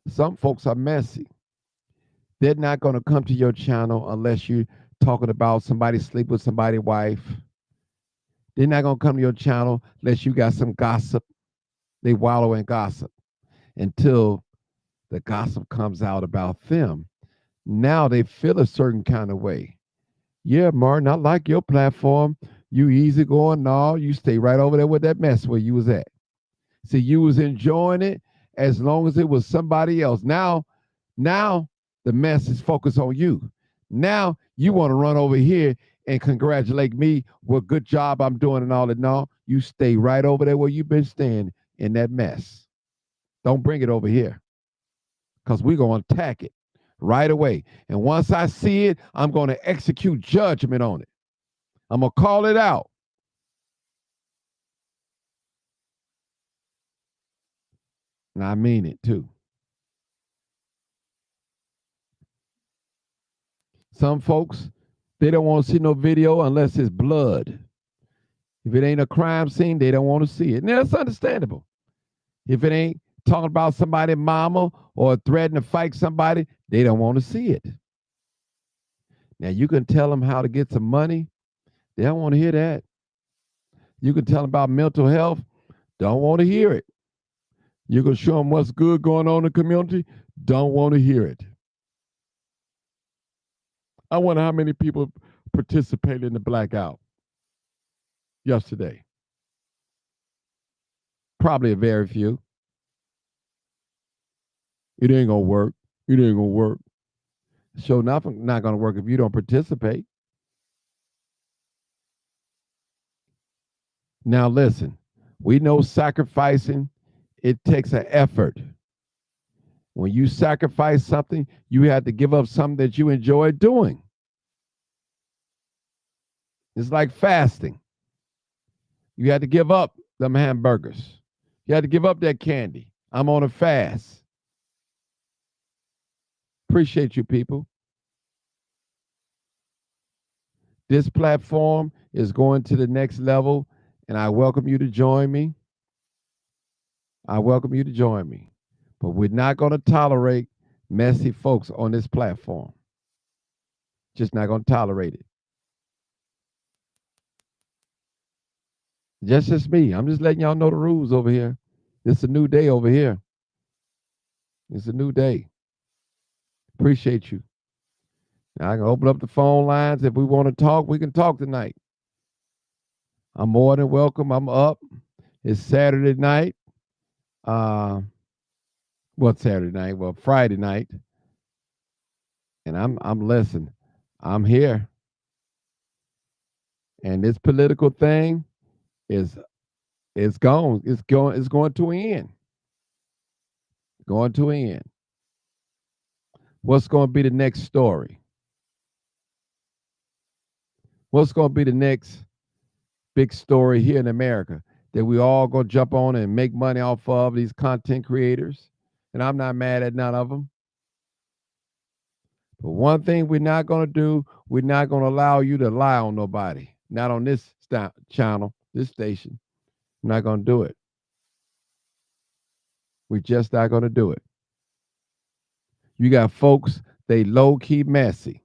Some folks are messy. They're not going to come to your channel unless you're talking about somebody sleep with somebody's wife. They're not going to come to your channel unless you got some gossip. They wallow in gossip. until the gossip comes out about them. Now they feel a certain kind of way. Yeah, Martin, I like your platform. You easy going. No, you stay right over there with that mess where you was at. See, you was enjoying it as long as it was somebody else. Now the mess is focused on you. Now you want to run over here and congratulate me. What good job I'm doing and all that. No, you stay right over there where you've been staying in that mess. Don't bring it over here because we're going to attack it right away. And once I see it, I'm going to execute judgment on it. I'm going to call it out. And I mean it too. Some folks, they don't want to see no video unless it's blood. If it ain't a crime scene, they don't want to see it. And that's understandable. If it ain't talking about somebody's mama or threatening to fight somebody, they don't want to see it. Now, you can tell them how to get some money. They don't want to hear that. You can tell them about mental health. Don't want to hear it. You can show them what's good going on in the community. Don't want to hear it. I wonder how many people participated in the blackout yesterday. Probably a very few. It ain't gonna work. It ain't gonna work. So nothing not gonna work if you don't participate. Now listen, we know sacrificing, it takes an effort. When you sacrifice something, you have to give up something that you enjoy doing. It's like fasting. You had to give up them hamburgers. You had to give up that candy. I'm on a fast. Appreciate you, people. This platform is going to the next level, and I welcome you to join me. I welcome you to join me. But we're not going to tolerate messy folks on this platform. Just not going to tolerate it. Just me. I'm just letting y'all know the rules over here. It's a new day over here. It's a new day. Appreciate you. Now I can open up the phone lines. If we want to talk, we can talk tonight. I'm more than welcome. I'm up. It's Saturday night. What's Saturday night? Well, Friday night. And I'm listening. I'm here. And this political thing is gone. It's going to an end. Going to an end. What's going to be the next story? What's going to be the next big story here in America that we all going to jump on and make money off of, these content creators? And I'm not mad at none of them. But one thing we're not going to do, we're not going to allow you to lie on nobody. Not on this channel, this station. We're not going to do it. We're just not going to do it. You got folks, they low-key messy.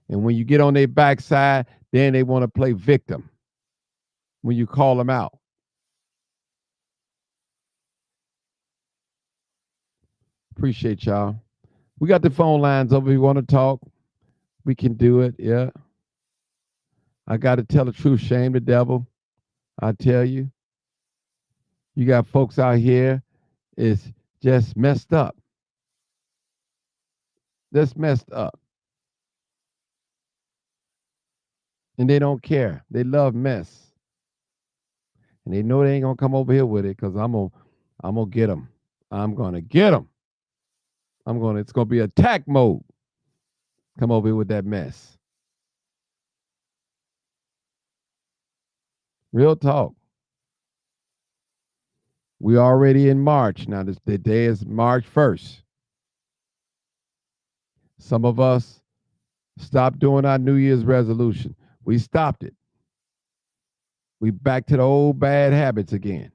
And when you get on their backside, then they want to play victim when you call them out. Appreciate y'all. We got the phone lines over. If you want to talk, we can do it. Yeah. I got to tell the truth, shame the devil. I tell you. You got folks out here, it's just messed up. Just messed up. And they don't care. They love mess. And they know they ain't going to come over here with it because I'm gonna get them. I'm going to get them. It's going to be attack mode. Come over here with that mess. Real talk. We already in March. Now, the day is March 1st. Some of us stopped doing our New Year's resolution. We stopped it. We back to the old bad habits again.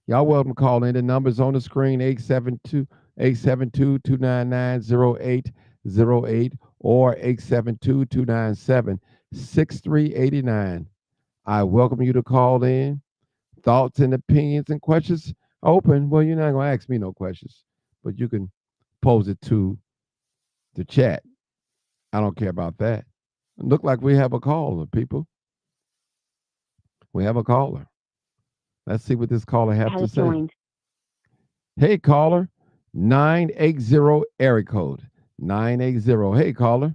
Y'all welcome to call in. The numbers on the screen, 872-299-0808 or 872-297-6389. I welcome you to call in thoughts and opinions and questions open. Well, you're not going to ask me no questions, but you can pose it to the chat. I don't care about that. Look like we have a caller, people. We have a caller. Let's see what this caller have to say. Joined. Hey, caller, 980 area code 980. Hey, caller.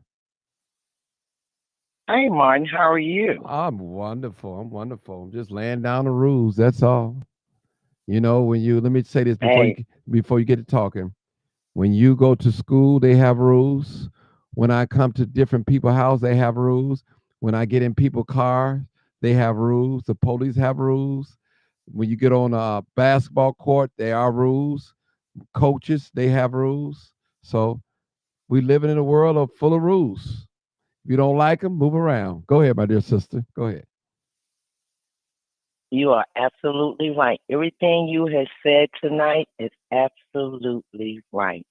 Hey, Martin, how are you? I'm wonderful. I'm wonderful. I'm just laying down the rules. That's all. You know, when you let me say this before you get to talking. When you go to school, they have rules. When I come to different people's house, they have rules. When I get in people's cars, they have rules. The police have rules. When you get on a basketball court, there are rules. Coaches, they have rules. So we living in a world full of rules. If you don't like them, move around. Go ahead, my dear sister. Go ahead. You are absolutely right. Everything you have said tonight is absolutely right.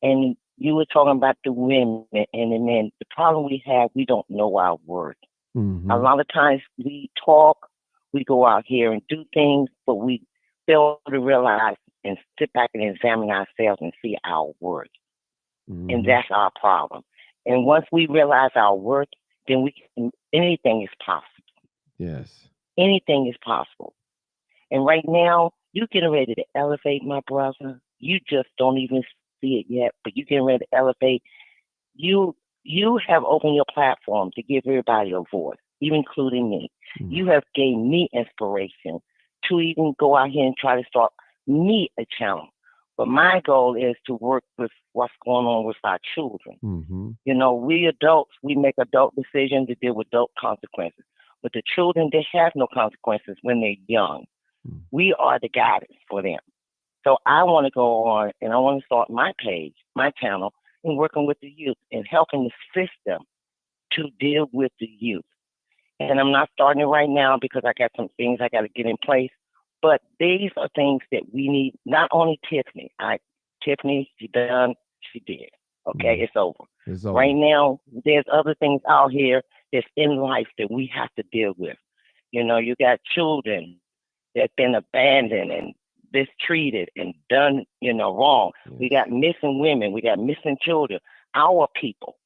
And you were talking about the women and the men. The problem we have, we don't know our worth. Mm-hmm. A lot of times we talk, we go out here and do things, but we fail to realize and sit back and examine ourselves and see our worth. Mm-hmm. And that's our problem. And once we realize our worth, then anything is possible. Yes. Anything is possible. And right now, you're getting ready to elevate, my brother. You just don't even see it yet, but you're getting ready to elevate. You have opened your platform to give everybody a voice, even including me. Mm-hmm. You have gave me inspiration to even go out here and try to start me a channel. But my goal is to work with what's going on with our children. Mm-hmm. You know, we adults, we make adult decisions to deal with adult consequences. But the children, they have no consequences when they're young. Mm-hmm. We are the guidance for them. So I want to go on and I want to start my page, my channel, and working with the youth and helping the system to deal with the youth. And I'm not starting it right now because I got some things I got to get in place. But these are things that we need, not only Tiffany. Tiffany, she done, she did. Okay, Mm-hmm. it's over. It's over. Right now, there's other things out here that's in life that we have to deal with. You know, you got children that's been abandoned and mistreated and done, wrong. Yes. We got missing women. We got missing children. Our people.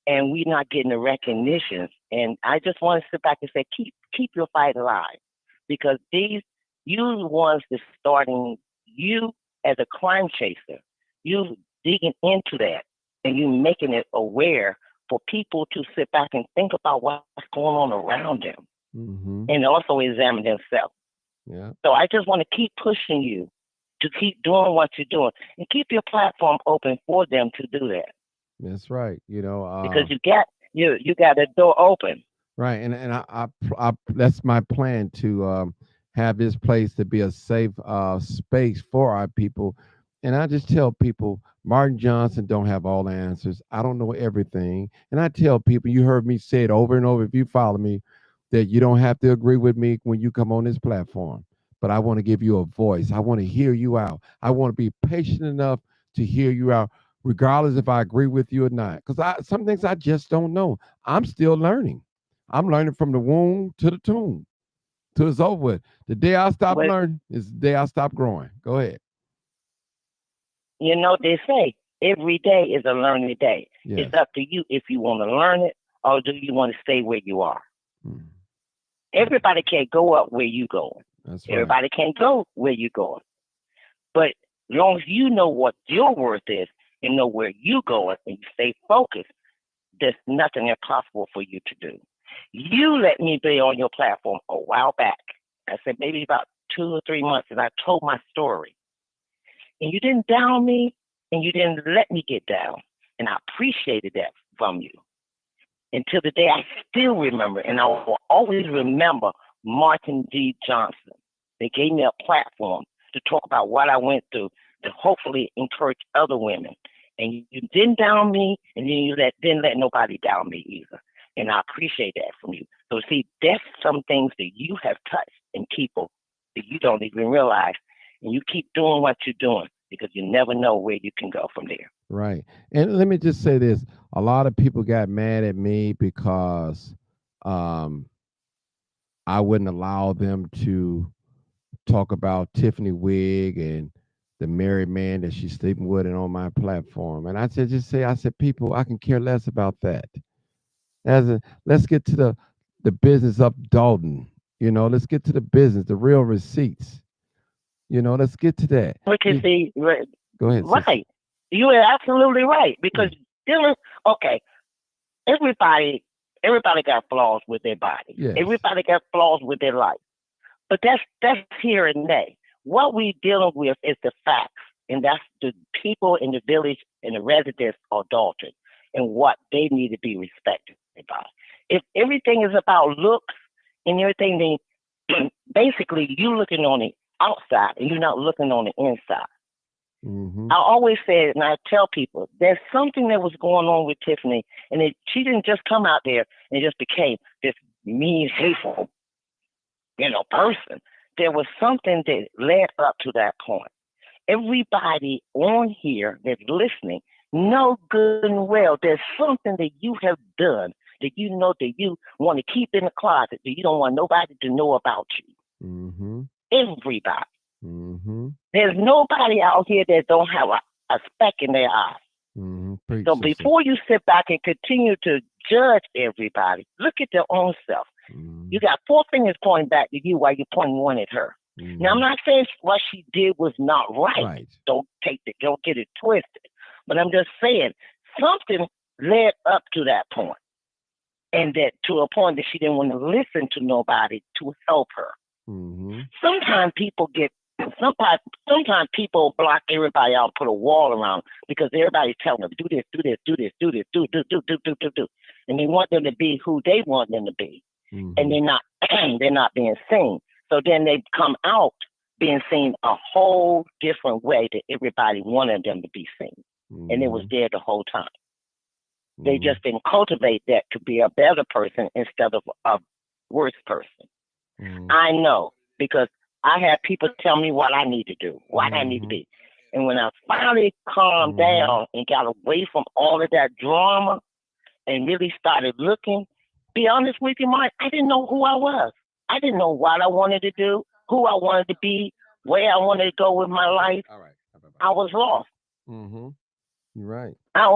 And we're not getting the recognition. And I just want to sit back and say, keep your fight alive, because you the ones that's starting. You as a crime chaser, you digging into that and you making it aware for people to sit back and think about what's going on around them, mm-hmm. and also examine themselves. Yeah. So I just want to keep pushing you to keep doing what you're doing and keep your platform open for them to do that. That's right. Because you got a door open. Right, and I that's my plan to have this place to be a safe space for our people. And I just tell people, Martin Johnson don't have all the answers. I don't know everything, and I tell people, you heard me say it over and over. If you follow me, that you don't have to agree with me when you come on this platform, but I want to give you a voice. I want to hear you out. I want to be patient enough to hear you out, regardless if I agree with you or not. Because some things I just don't know. I'm still learning. I'm learning from the womb to the tomb till it's over with. The day I stop learning is the day I stop growing. Go ahead. You know, they say every day is a learning day. Yes. It's up to you if you want to learn it or do you want to stay where you are. Hmm. Everybody can't go up where you going. That's right. Everybody can't go where you going. But as long as you know what your worth is and know where you going and you stay focused, there's nothing impossible for you to do. You let me be on your platform a while back. I said maybe about 2 or 3 months, and I told my story. And you didn't down me, and you didn't let me get down. And I appreciated that from you. Until the day I still remember, and I will always remember Martin D. Johnson. They gave me a platform to talk about what I went through to hopefully encourage other women. And you didn't down me, and then you didn't let nobody down me either. And I appreciate that from you. So see, that's some things that you have touched in people that you don't even realize. And you keep doing what you're doing because you never know where you can go from there. Right. And let me just say this. A lot of people got mad at me because I wouldn't allow them to talk about Tiffany Wig and the married man that she's sleeping with and on my platform. And I said, just say, I said, people, I can care less about that. Let's get to the business of Dalton. Let's get to the business, the real receipts. Let's get to that. Because see, Go ahead, sister. right, you are absolutely right. Because Mm. dealing, okay, everybody, everybody got flaws with their body. Yes. Everybody got flaws with their life. But that's here and there. What we dealing with is the facts, and that's the people in the village and the residents of Dalton, and what they need to be respected by. If everything is about looks and everything, then basically you looking on the outside and you're not looking on the inside. Mm-hmm. I always say it, and I tell people there's something that was going on with Tiffany, and she didn't just come out there and just became this mean, hateful, person. There was something that led up to that point. Everybody on here that's listening know good and well there's something that you have done that you know that you want to keep in the closet that you don't want nobody to know about you. Mm-hmm. Everybody. Mm-hmm. There's nobody out here that don't have a speck in their eye. Mm-hmm. Preach, So sister. before you sit back and continue to judge everybody, look at your own self. Mm-hmm. You got four fingers pointing back to you while you're pointing one at her. Now I'm Mm-hmm. not saying what she did was not right. Right. Don't get it twisted. But I'm just saying something led up to that point, and that to a point that she didn't want to listen to nobody to help her. Mm-hmm. Sometimes people get sometimes people block everybody out, put a wall around because everybody's telling them do this, do this, do this, do this, do, and they want them to be who they want them to be, and Mm-hmm. they're not they're not being seen. So then they come out being seen a whole different way that everybody wanted them to be seen, and it was Mm-hmm. there the whole time. They Mm-hmm. just didn't cultivate that to be a better person instead of a worse person. I know because I had people tell me what I need to do, what I need to Mm-hmm. be. And when I finally calmed Mm-hmm. down and got away from all of that drama and really started looking, be honest with you, Mike, I didn't know who I was. I didn't know what I wanted to do, who I wanted to be, where I wanted to go with my life. All right. Bye-bye. I was lost. Mm-hmm. You're right. I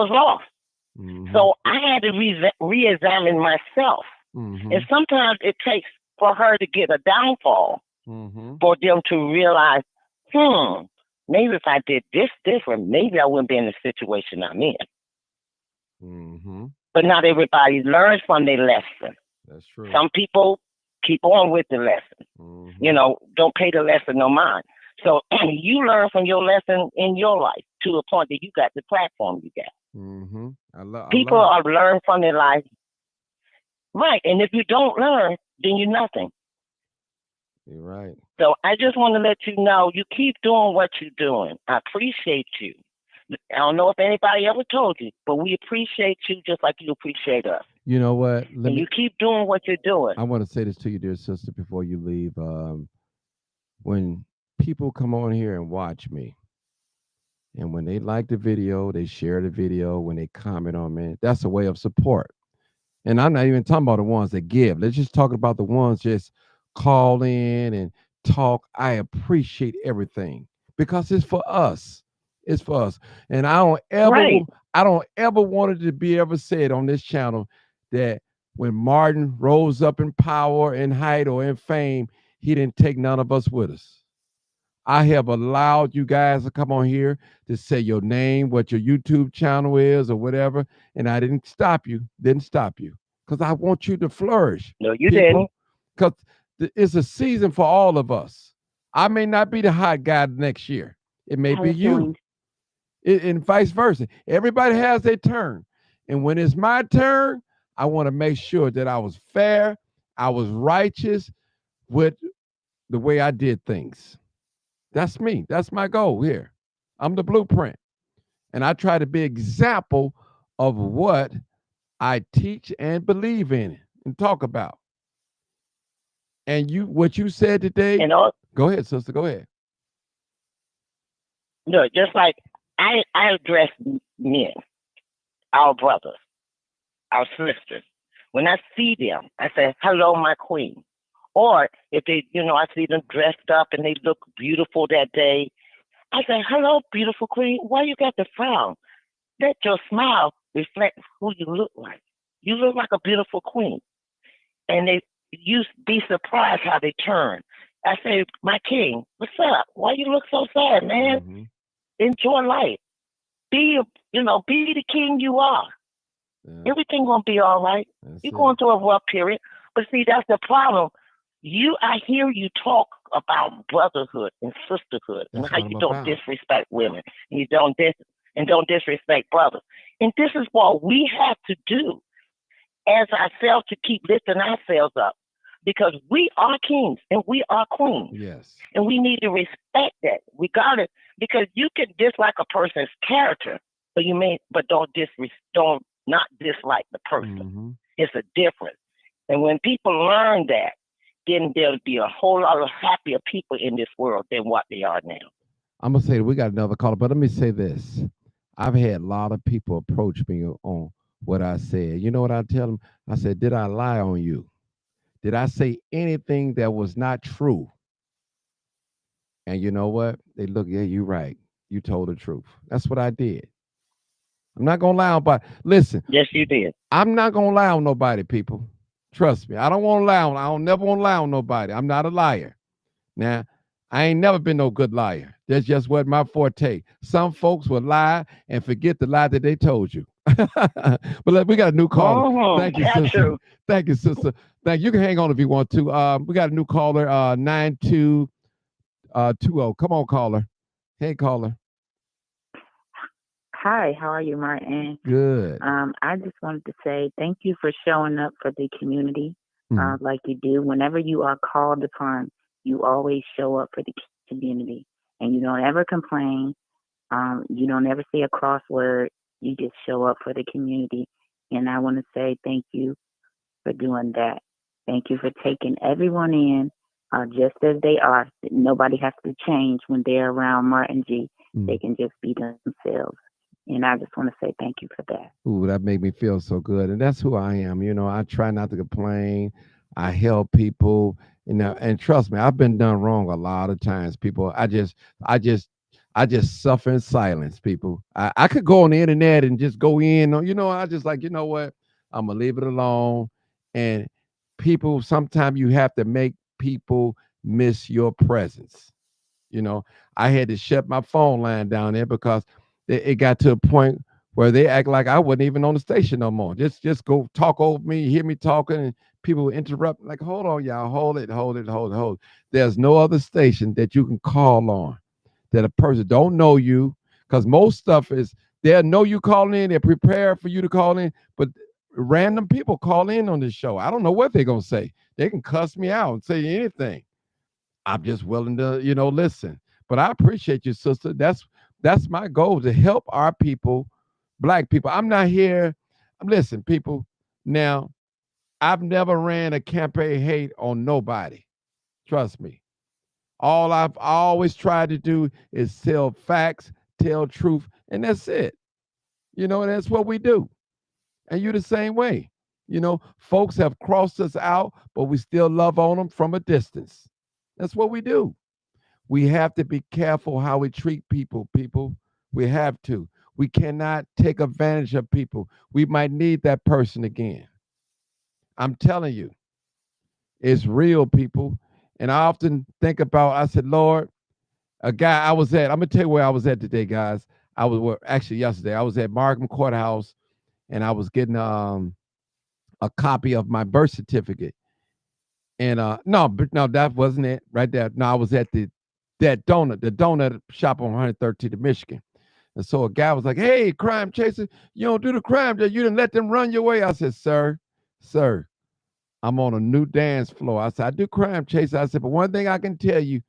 was lost. Mm-hmm. So I had to re-examine myself. Mm-hmm. And sometimes it takes for her to get a downfall Mm-hmm. for them to realize, maybe if I did this different, maybe I wouldn't be in the situation I'm in. Mm-hmm. But not everybody learns from their lesson. That's true. Some people keep on with the lesson. Mm-hmm. Don't pay the lesson no mind. So you learn from your lesson in your life to the point that you got the platform you got. Mm-hmm. I People learned. are learn from their life, right? And if you don't learn, then you're nothing. You're right. So I just want to let you know you keep doing what you're doing. I appreciate you. I don't know if anybody ever told you, but we appreciate you just like you appreciate us. You know what? And you keep doing what you're doing. I want to say this to you, dear sister, before you leave. When people come on here and watch me, and when they like the video, they share the video, when they comment on me, that's a way of support. And I'm not even talking about the ones that give. Let's just talk about the ones just call in and talk. I appreciate everything because it's for us. It's for us. And Right. I don't ever want it to be ever said on this channel that when Martin rose up in power and height or in fame, he didn't take none of us with us. I have allowed you guys to come on here to say your name, what your YouTube channel is, or whatever, and I didn't stop you. Didn't stop you because I want you to flourish, No, you people. didn't. Because it's a season for all of us. I may not be the hot guy next year. It may be you, and vice versa. Everybody has their turn, and when it's my turn, I want to make sure that I was fair, I was righteous with the way I did things. That's me. That's my goal here. I'm the blueprint. And I try to be example of what I teach and believe in and talk about. And what you said today, And all, go ahead, sister. Go ahead. no, just like I address men, our brothers, our sisters. When I see them, I say, hello, my queen. Or if they, I see them dressed up and they look beautiful that day, I say, "Hello, beautiful queen. Why you got the frown? Let your smile reflect who you look like. You look like a beautiful queen." And you be surprised how they turn. I say, "My king, what's up? Why you look so sad, man? Mm-hmm. Enjoy life. Be the king you are. Yeah, Everything gonna be all right. that's You're it. going through a rough period, but see, that's the problem. I hear you talk about brotherhood and sisterhood and That's how what you I'm don't about. disrespect women, and don't disrespect brothers. And this is what we have to do as ourselves to keep lifting ourselves up, because we are kings and we are queens, Yes. and we need to respect that. We got it, because you can dislike a person's character, but don't not dislike the person. Mm-hmm. It's a difference. And when people learn that, then there'll be a whole lot of happier people in this world than what they are now. I'm gonna say that we got another caller, but let me say this. I've had a lot of people approach me on what I said. You know what I tell them? I said, "Did I lie on you? Did I say anything that was not true?" And you know what? They look, yeah, you're right. You told the truth. That's what I did. I'm not gonna lie on, but listen, Yes, you did. I'm not gonna lie on nobody, people. Trust me. I don't want to lie on. I don't never want to lie on nobody. I'm not a liar. Now, I ain't never been no good liar. That's just what my forte. Some folks will lie and forget the lie that they told you. But we got a new caller. Thank you, That's sister. true. Thank you, sister. Thank you. You can hang on if you want to. We got a new caller, 9220. Come on, caller. Hey, caller. Hi, how are you, Martin? Good. I just wanted to say thank you for showing up for the community Mhm. like you do. Whenever you are called upon, you always show up for the community and you don't ever complain. You don't ever say a cross word. You just show up for the community. And I want to say thank you for doing that. Thank you for taking everyone in just as they are. Nobody has to change when they're around Martin G. They Mm. can just be themselves. And I just want to say thank you for that. Ooh, that made me feel so good. And that's who I am. I try not to complain. I help people. And trust me, I've been done wrong a lot of times. People, I just, I just suffer in silence. People, I could go on the internet and just go in. I just like, you know what? I'm gonna leave it alone. And people, sometimes you have to make people miss your presence. You know, I had to shut my phone line down there because it got to a point where they act like I wasn't even on the station no more. Just go talk over me, hear me talking, and people would interrupt. Like, hold on, y'all, hold it, hold it, hold it, hold it. There's no other station that you can call on that a person don't know you, because most stuff is they'll know you calling in, they're prepared for you to call in, but random people call in on this show. I don't know what they're gonna say. They can cuss me out and say anything. I'm just willing to, listen. But I appreciate you, sister. That's my goal, to help our people, black people. I'm not here. Listen, people. Now, I've never ran a campaign hate on nobody. Trust me. All I've always tried to do is tell facts, tell truth, and that's it. And that's what we do. And you the same way. Folks have crossed us out, but we still love on them from a distance. That's what we do. We have to be careful how we treat people. We have to. We cannot take advantage of people. We might need that person again. I'm telling you, it's real, people. And I often think about, I said, Lord, a guy I'm going to tell you where I was at today, guys. Actually yesterday, I was at Markham Courthouse and I was getting a copy of my birth certificate. And no, but no, that wasn't it right there. No, I was at the donut shop on 113th in Michigan. And so a guy was like, "Hey, crime chaser, you don't do the crime. You didn't let them run your way." I said, Sir, I'm on a new dance floor. I said, I do crime chaser. I said, but one thing I can tell you,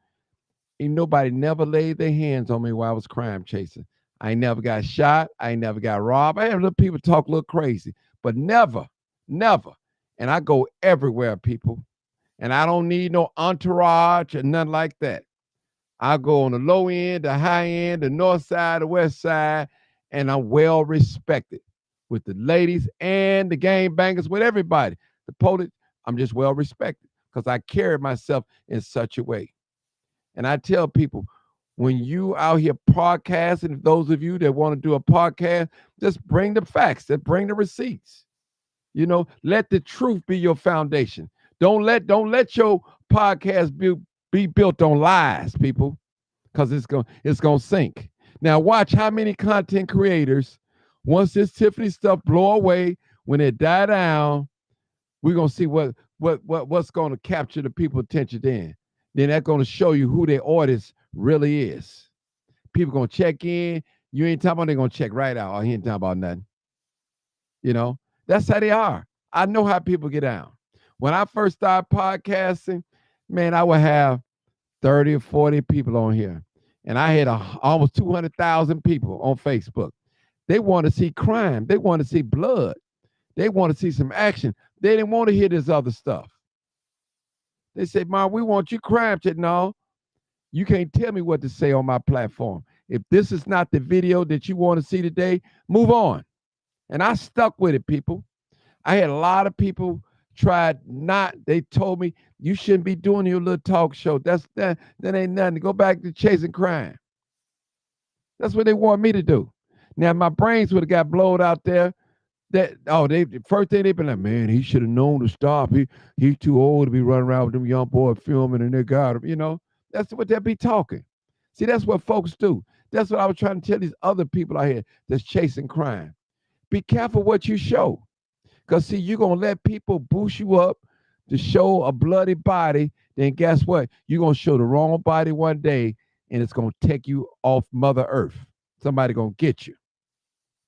ain't nobody never laid their hands on me while I was crime chasing. I ain't never got shot. I ain't never got robbed. I had little people talk a little crazy, but never, never. And I go everywhere, people. And I don't need no entourage or nothing like that. I go on the low end, the high end, the north side, the west side, and I'm well respected with the ladies and the game bangers, with everybody. The police, I'm just well respected because I carry myself in such a way. And I tell people, when you out here podcasting, those of you that want to do a podcast, just bring the facts, just bring the receipts. Let the truth be your foundation. Don't let your podcast be built on lies, people, because it's gonna sink. Now watch how many content creators, once this Tiffany stuff blow away, when it die down, we're gonna see what's gonna capture the people's attention then. Then that's gonna show you who their audience really is. People gonna check in. You ain't talking about, they're gonna check right out. Oh, he ain't talking about nothing. You know, that's how they are. I know how people get down. When I first started podcasting, man, I would have 30 or 40 people on here. And I had almost 200,000 people on Facebook. They want to see crime. They want to see blood. They want to see some action. They didn't want to hear this other stuff. They said, "Mom, we want you crime." I said, "No, you can't tell me what to say on my platform. If this is not the video that you want to see today, move on." And I stuck with it, people. I had a lot of people they told me, "You shouldn't be doing your little talk show. That ain't nothing. Go back to chasing crime." That's what they want me to do. Now my brains would have got blowed out there. The first thing they been like, "Man, he should have known to stop. He's too old to be running around with them young boys filming, and they got him." That's what they'll be talking. See, that's what folks do. That's what I was trying to tell these other people out here that's chasing crime. Be careful what you show. Because, see, you're going to let people boost you up to show a bloody body. Then guess what? You're going to show the wrong body one day, and it's going to take you off Mother Earth. Somebody going to get you.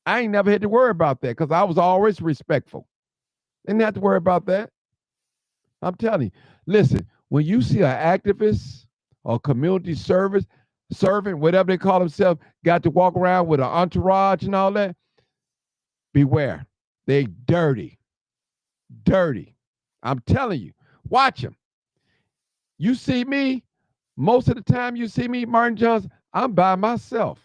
I ain't never had to worry about that because I was always respectful. Didn't have to worry about that. I'm telling you. Listen, when you see an activist or community servant, whatever they call themselves, got to walk around with an entourage and all that, beware. They dirty. I'm telling you, watch them. You see me, most of the time you see me, Martin Johnson, I'm by myself.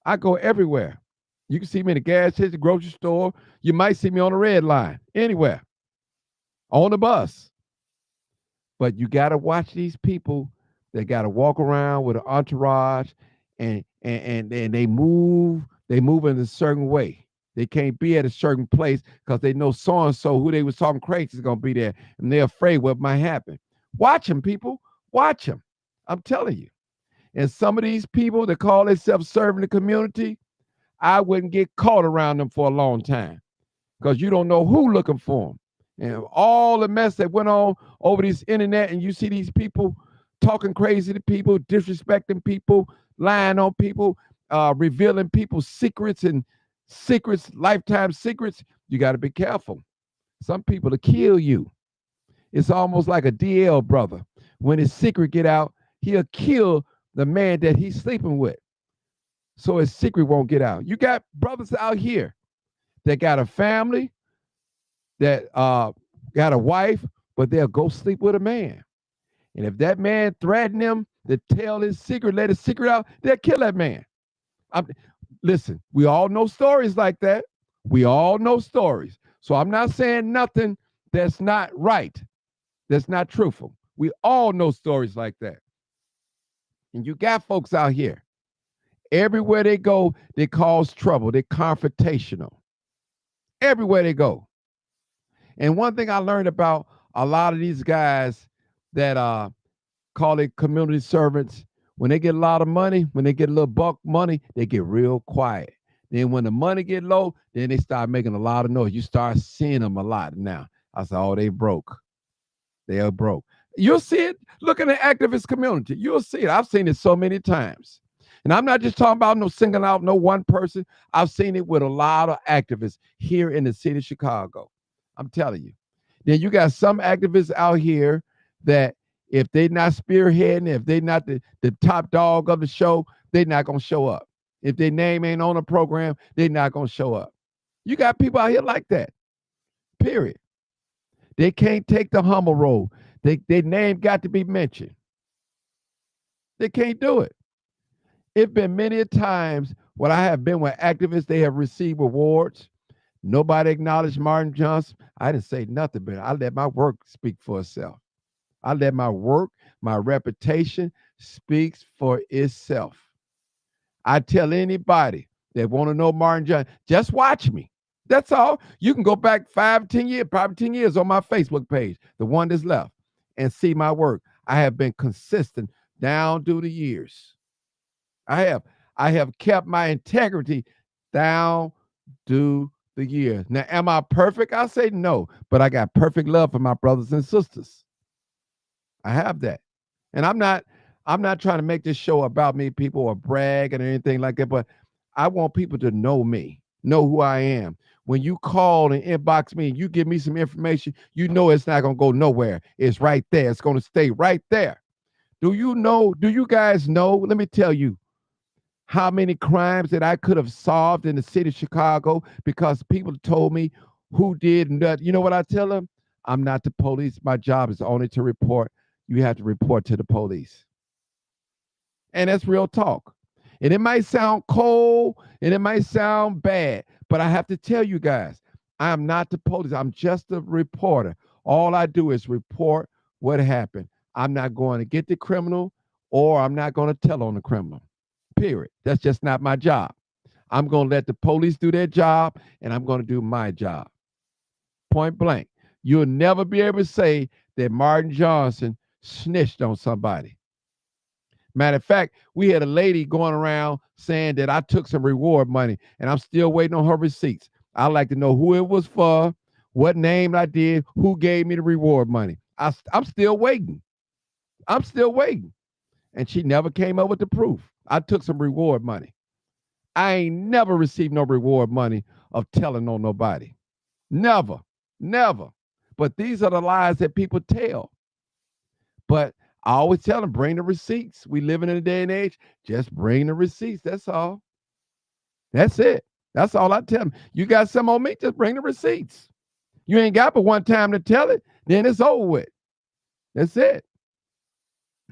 I go everywhere. You can see me in the gas station, grocery store. You might see me on the red line, anywhere, on the bus. But you got to watch these people that got to walk around with an entourage and they move in a certain way. They can't be at a certain place because they know so-and-so who they was talking crazy is going to be there, and they're afraid what might happen. Watch them, people. Watch them. I'm telling you. And some of these people that call themselves serving the community, I wouldn't get caught around them for a long time because you don't know who looking for them. And all the mess that went on over this internet, and you see these people talking crazy to people, disrespecting people, lying on people, revealing people's secrets, lifetime secrets. You got to be careful. Some people will kill you. It's almost like a DL brother. When his secret get out, he'll kill the man that he's sleeping with, so his secret won't get out. You got brothers out here that got a family, that got a wife, but they'll go sleep with a man. And if that man threaten them to tell his secret, let his secret out, they'll kill that man. Listen, we all know stories like that. We all know stories. So I'm not saying nothing that's not right, that's not truthful. We all know stories like that. And you got folks out here. Everywhere they go, they cause trouble. They're confrontational. Everywhere they go. And one thing I learned about a lot of these guys that call it community servants, when they get a lot of money, when they get a little buck money, they get real quiet. Then when the money get low, then they start making a lot of noise. You start seeing them a lot now. I said, "Oh, they broke. They are broke." You'll see it. Look at the activist community. You'll see it. I've seen it so many times. And I'm not just talking about singling out no one person. I've seen it with a lot of activists here in the city of Chicago. I'm telling you. Then you got some activists out here that if they're not spearheading, if they're not the top dog of the show, they're not going to show up. If their name ain't on a program, they're not going to show up. You got people out here like that, period. They can't take the humble road. Their name got to be mentioned. They can't do it. It's been many times when I have been with activists, they have received awards. Nobody acknowledged Martin Johnson. I didn't say nothing, but I let my work speak for itself. I let my work, my reputation speaks for itself. I tell anybody that want to know Martin Johnson, just watch me. That's all. You can go back 5, 10 years, probably 10 years on my Facebook page, the one that's left, and see my work. I have been consistent down through the years. I have. I have kept my integrity down through the years. Now, am I perfect? I say no, but I got perfect love for my brothers and sisters. I have that. And I'm not trying to make this show about me, people, or brag and anything like that, but I want people to know me, know who I am. When you call and inbox me and you give me some information, you know it's not going to go nowhere. It's right there. It's going to stay right there. Do you guys know? Let me tell you how many crimes that I could have solved in the city of Chicago because people told me who did and that. You know what I tell them? I'm not the police. My job is only to report. You have to report to the police. And that's real talk. And it might sound cold and it might sound bad, but I have to tell you guys, I am not the police. I'm just a reporter. All I do is report what happened. I'm not going to get the criminal or I'm not going to tell on the criminal. Period. That's just not my job. I'm going to let the police do their job and I'm going to do my job. Point blank. You'll never be able to say that Martin Johnson snitched on somebody. Matter of fact, we had a lady going around saying that I took some reward money and I'm still waiting on her receipts. I'd like to know who it was for, what name I did, who gave me the reward money. I'm still waiting. I'm still waiting. And she never came up with the proof. I took some reward money. I ain't never received no reward money of telling on nobody. Never, never. But these are the lies that people tell. But I always tell them, bring the receipts. We living in a day and age, just bring the receipts. That's all. That's it. That's all I tell them. You got some on me, just bring the receipts. You ain't got but one time to tell it, then it's over with. That's it.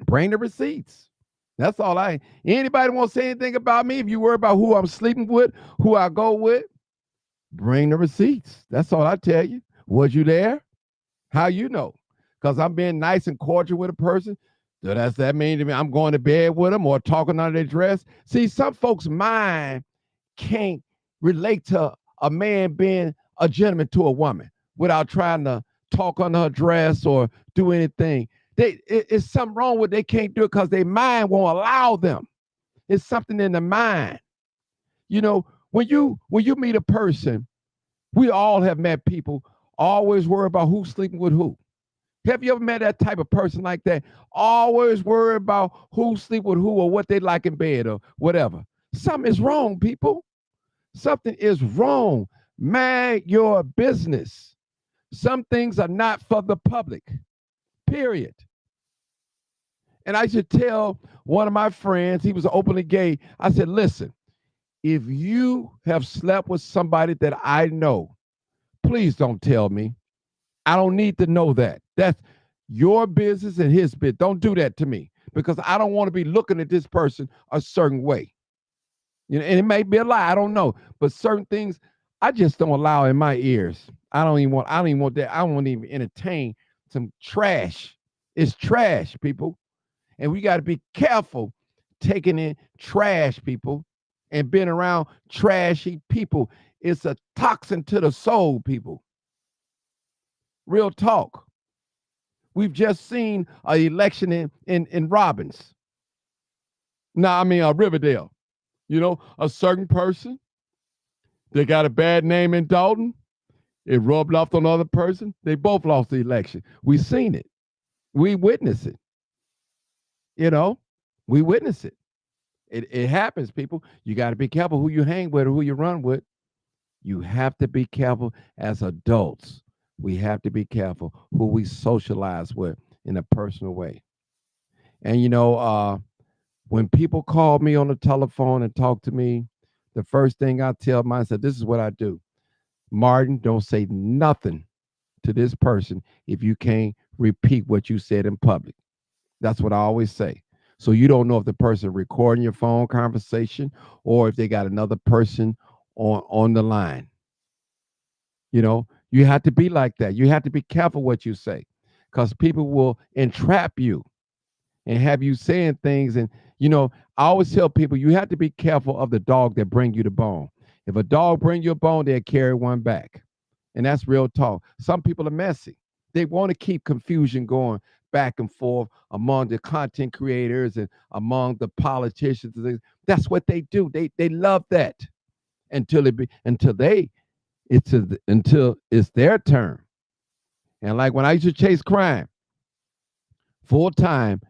Bring the receipts. That's all anybody want to say anything about me, if you worry about who I'm sleeping with, who I go with, bring the receipts. That's all I tell you. Was you there? How you know? Because I'm being nice and cordial with a person. Does that mean to me I'm going to bed with them or talking under their dress? See, some folks' mind can't relate to a man being a gentleman to a woman without trying to talk under her dress or do anything. It's something wrong with they can't do it because their mind won't allow them. It's something in the mind. You know, when you meet a person, we all have met people always worry about who's sleeping with who. Have you ever met that type of person like that? Always worry about who sleep with who or what they like in bed or whatever. Something is wrong, people. Something is wrong. Mind your business. Some things are not for the public. Period. And I should tell one of my friends, he was openly gay. I said, listen, if you have slept with somebody that I know, please don't tell me. I don't need to know that. That's your business and his business. Don't do that to me because I don't want to be looking at this person a certain way. You know, and it may be a lie. I don't know. But certain things I just don't allow in my ears. I don't even want that. I don't want to even entertain some trash. It's trash, people. And we got to be careful taking in trash, people, and being around trashy people. It's a toxin to the soul, people. Real talk. We've just seen an election in Robbins. Riverdale. You know, a certain person, they got a bad name in Dalton. It rubbed off on another person. They both lost the election. We seen it. We witnessed it. You know, we witness it. It happens, people. You got to be careful who you hang with or who you run with. You have to be careful as adults. We have to be careful who we socialize with in a personal way. And, when people call me on the telephone and talk to me, the first thing I tell them, I said, this is what I do. Martin, don't say nothing to this person if you can't repeat what you said in public. That's what I always say. So you don't know if the person recording your phone conversation or if they got another person on the line. You know, you have to be like that. You have to be careful what you say because people will entrap you and have you saying things. And I always tell people you have to be careful of the dog that bring you the bone. If a dog bring you a bone, they'll carry one back. And that's real talk. Some people are messy. They want to keep confusion going back and forth among the content creators and among the politicians. That's what they do. They love that until it's their turn. And like when I used to chase crime full time,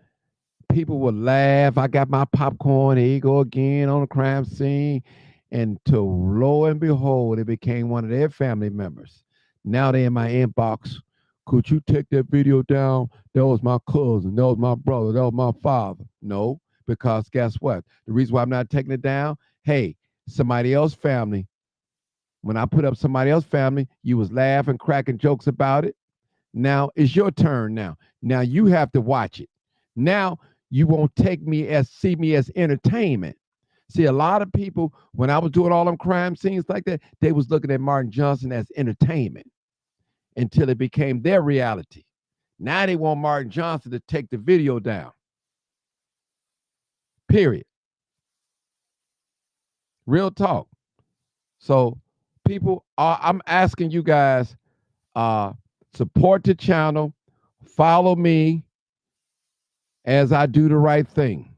people would laugh. I got my popcorn. Here you go again on the crime scene. And to lo and behold, it became one of their family members. Now they in my inbox. Could you take that video down? That was my cousin. That was my brother. That was my father. No, because guess what? The reason why I'm not taking it down, hey, somebody else's family. When I put up somebody else's family, you was laughing, cracking jokes about it. Now it's your turn now. Now you have to watch it. Now you won't see me as entertainment. See, a lot of people, when I was doing all them crime scenes like that, they was looking at Martin Johnson as entertainment until it became their reality. Now they want Martin Johnson to take the video down. Period. Real talk. So people, I'm asking you guys, support the channel, follow me as I do the right thing.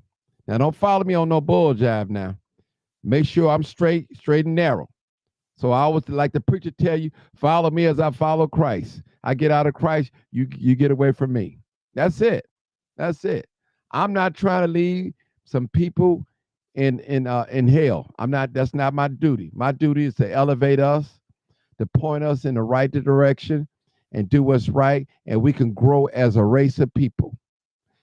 Now, don't follow me on no bull jive now. Make sure I'm straight and narrow. So I always like the preacher tell you, follow me as I follow Christ. I get out of Christ, you get away from me. That's it. That's it. I'm not trying to leave some people in hell. That's not my duty. My duty is to elevate us, to point us in the right direction and do what's right, and we can grow as a race of people.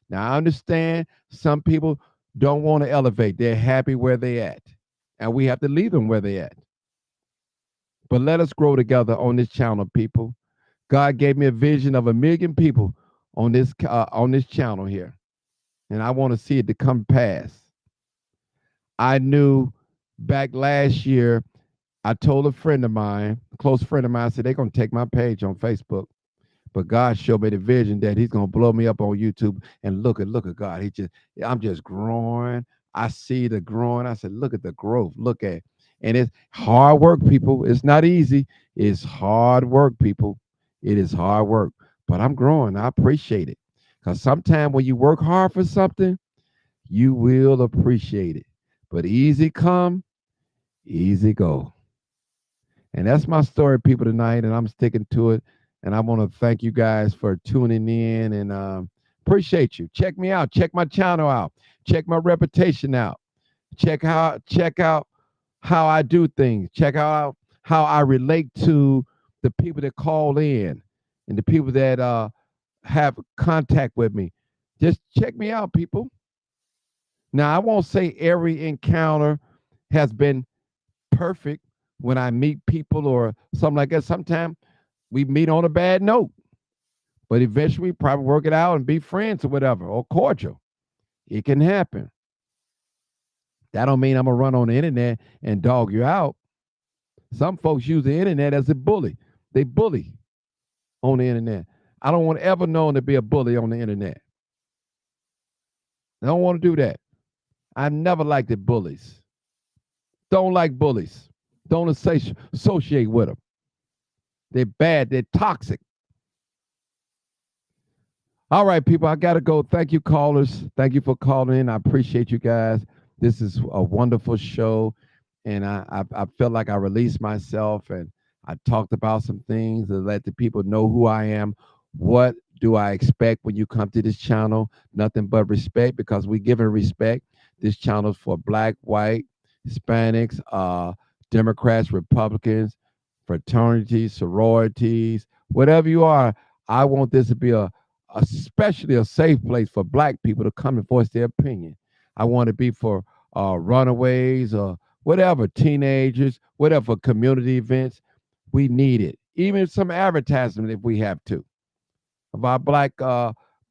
Now, I understand some people don't want to elevate. They're happy where they at, and we have to leave them where they at. But let us grow together on this channel, people. God gave me a vision of 1 million people on this channel here, and I want to see it to come past. I knew back last year, I told a friend of mine, a close friend of mine, I said, they're going to take my page on Facebook. But God showed me the vision that he's going to blow me up on YouTube. And look at God. I'm just growing. I see the growing. I said, look at the growth. Look at it. And it's hard work, people. It's not easy. It's hard work, people. It is hard work. But I'm growing. I appreciate it. Because sometimes when you work hard for something, you will appreciate it. But easy come, easy go. And that's my story, people, tonight. And I'm sticking to it. And I want to thank you guys for tuning in and appreciate you. Check me out. Check my channel out. Check my reputation out. Check out how I do things. Check out how I relate to the people that call in and the people that have contact with me. Just check me out, people. Now, I won't say every encounter has been perfect when I meet people or something like that. Sometimes we meet on a bad note, but eventually probably work it out and be friends or whatever, or cordial. It can happen. That don't mean I'm gonna run on the internet and dog you out. Some folks use the internet as a bully. They bully on the internet. I don't want to ever known to be a bully on the internet. I don't want to do that. I never liked the bullies. Don't like bullies. Don't associate with them. They're bad. They're toxic. All right, people, I got to go. Thank you, callers. Thank you for calling in. I appreciate you guys. This is a wonderful show, and I felt like I released myself, and I talked about some things to let the people know who I am. What do I expect when you come to this channel? Nothing but respect, because we give respect. This channel is for Black, white, Hispanics, Democrats, Republicans, fraternities, sororities, whatever you are. I want this to be especially a safe place for Black people to come and voice their opinion. I want to be for runaways or whatever, teenagers, whatever, community events. We need it. Even some advertisement if we have to, of our Black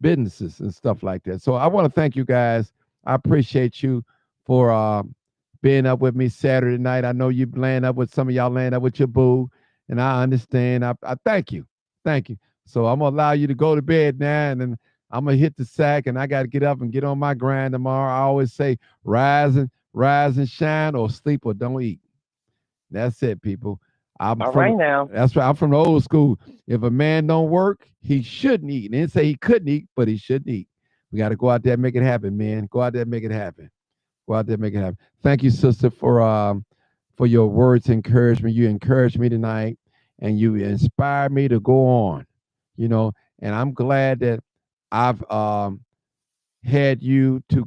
businesses and stuff like that. So I want to thank you guys. I appreciate you for being up with me Saturday night. I know you land up with some of y'all land up with your boo, and I understand. I thank you. Thank you. So I'm gonna allow you to go to bed now, and then I'm gonna hit the sack, and I got to get up and get on my grind tomorrow. I always say, rise and shine, or sleep or don't eat. That's it, people. I'm All right from now. that's right. I'm from the old school. If a man don't work, he shouldn't eat. And didn't say he couldn't eat, but he shouldn't eat. We got to go out there and make it happen, man. Go out there and make it happen. Go out there and make it happen. Thank you, sister, for your words of encouragement. You encouraged me tonight, and you inspired me to go on. You know, and I'm glad that I've had you to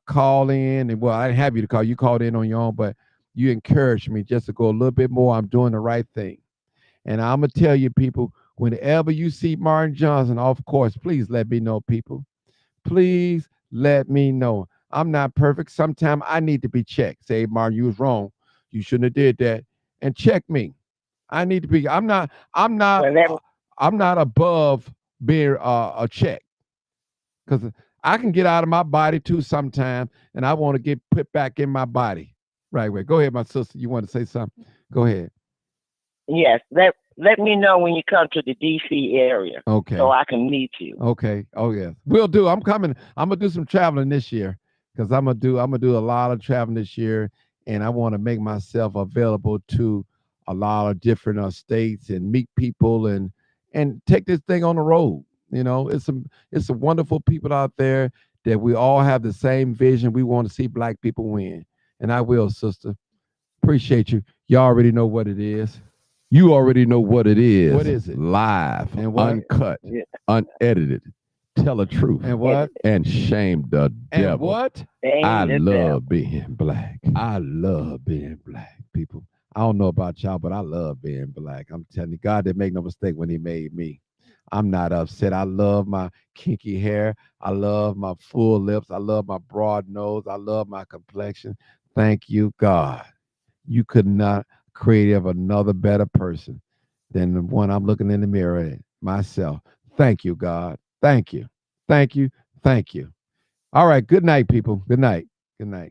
call in, and well, I didn't have you to call. You called in on your own, but you encouraged me just to go a little bit more. I'm doing the right thing, and I'm gonna tell you, people, whenever you see Martin Johnson, of course, please let me know, people. Please let me know. I'm not perfect. Sometimes I need to be checked. Say, hey, Martin, you was wrong. You shouldn't have did that, and check me. I need to be. I'm not. I'm not. Well, that, I'm not above being a check, because I can get out of my body too sometimes, and I want to get put back in my body. Right, way. Go ahead, my sister. You want to say something? Go ahead. yes, let me know when you come to the DC area Okay. so I can meet you. Okay. Oh yeah. We'll do. I'm coming. I'm gonna do some traveling this year, because I'm gonna do a lot of traveling this year, and I want to make myself available to a lot of different states and meet people and take this thing on the road. It's some wonderful people out there that we all have the same vision. We want to see black people win, and I will, sister. Appreciate you. You already know what it is. You already know what it is. What is it? Live, And what? uncut, Yeah. unedited. Tell the truth. And what? And shame the And devil. what? I Ain't the love devil. being black. I love being black, people. I don't know about y'all, but I love being black. I'm telling you, God didn't make no mistake when He made me. I'm not upset. I love my kinky hair. I love my full lips. I love my broad nose. I love my complexion. Thank you, God. You could not create of another better person than the one I'm looking in the mirror at, myself. Thank you, God. Thank you. Thank you. Thank you. All right. Good night, people. Good night. Good night.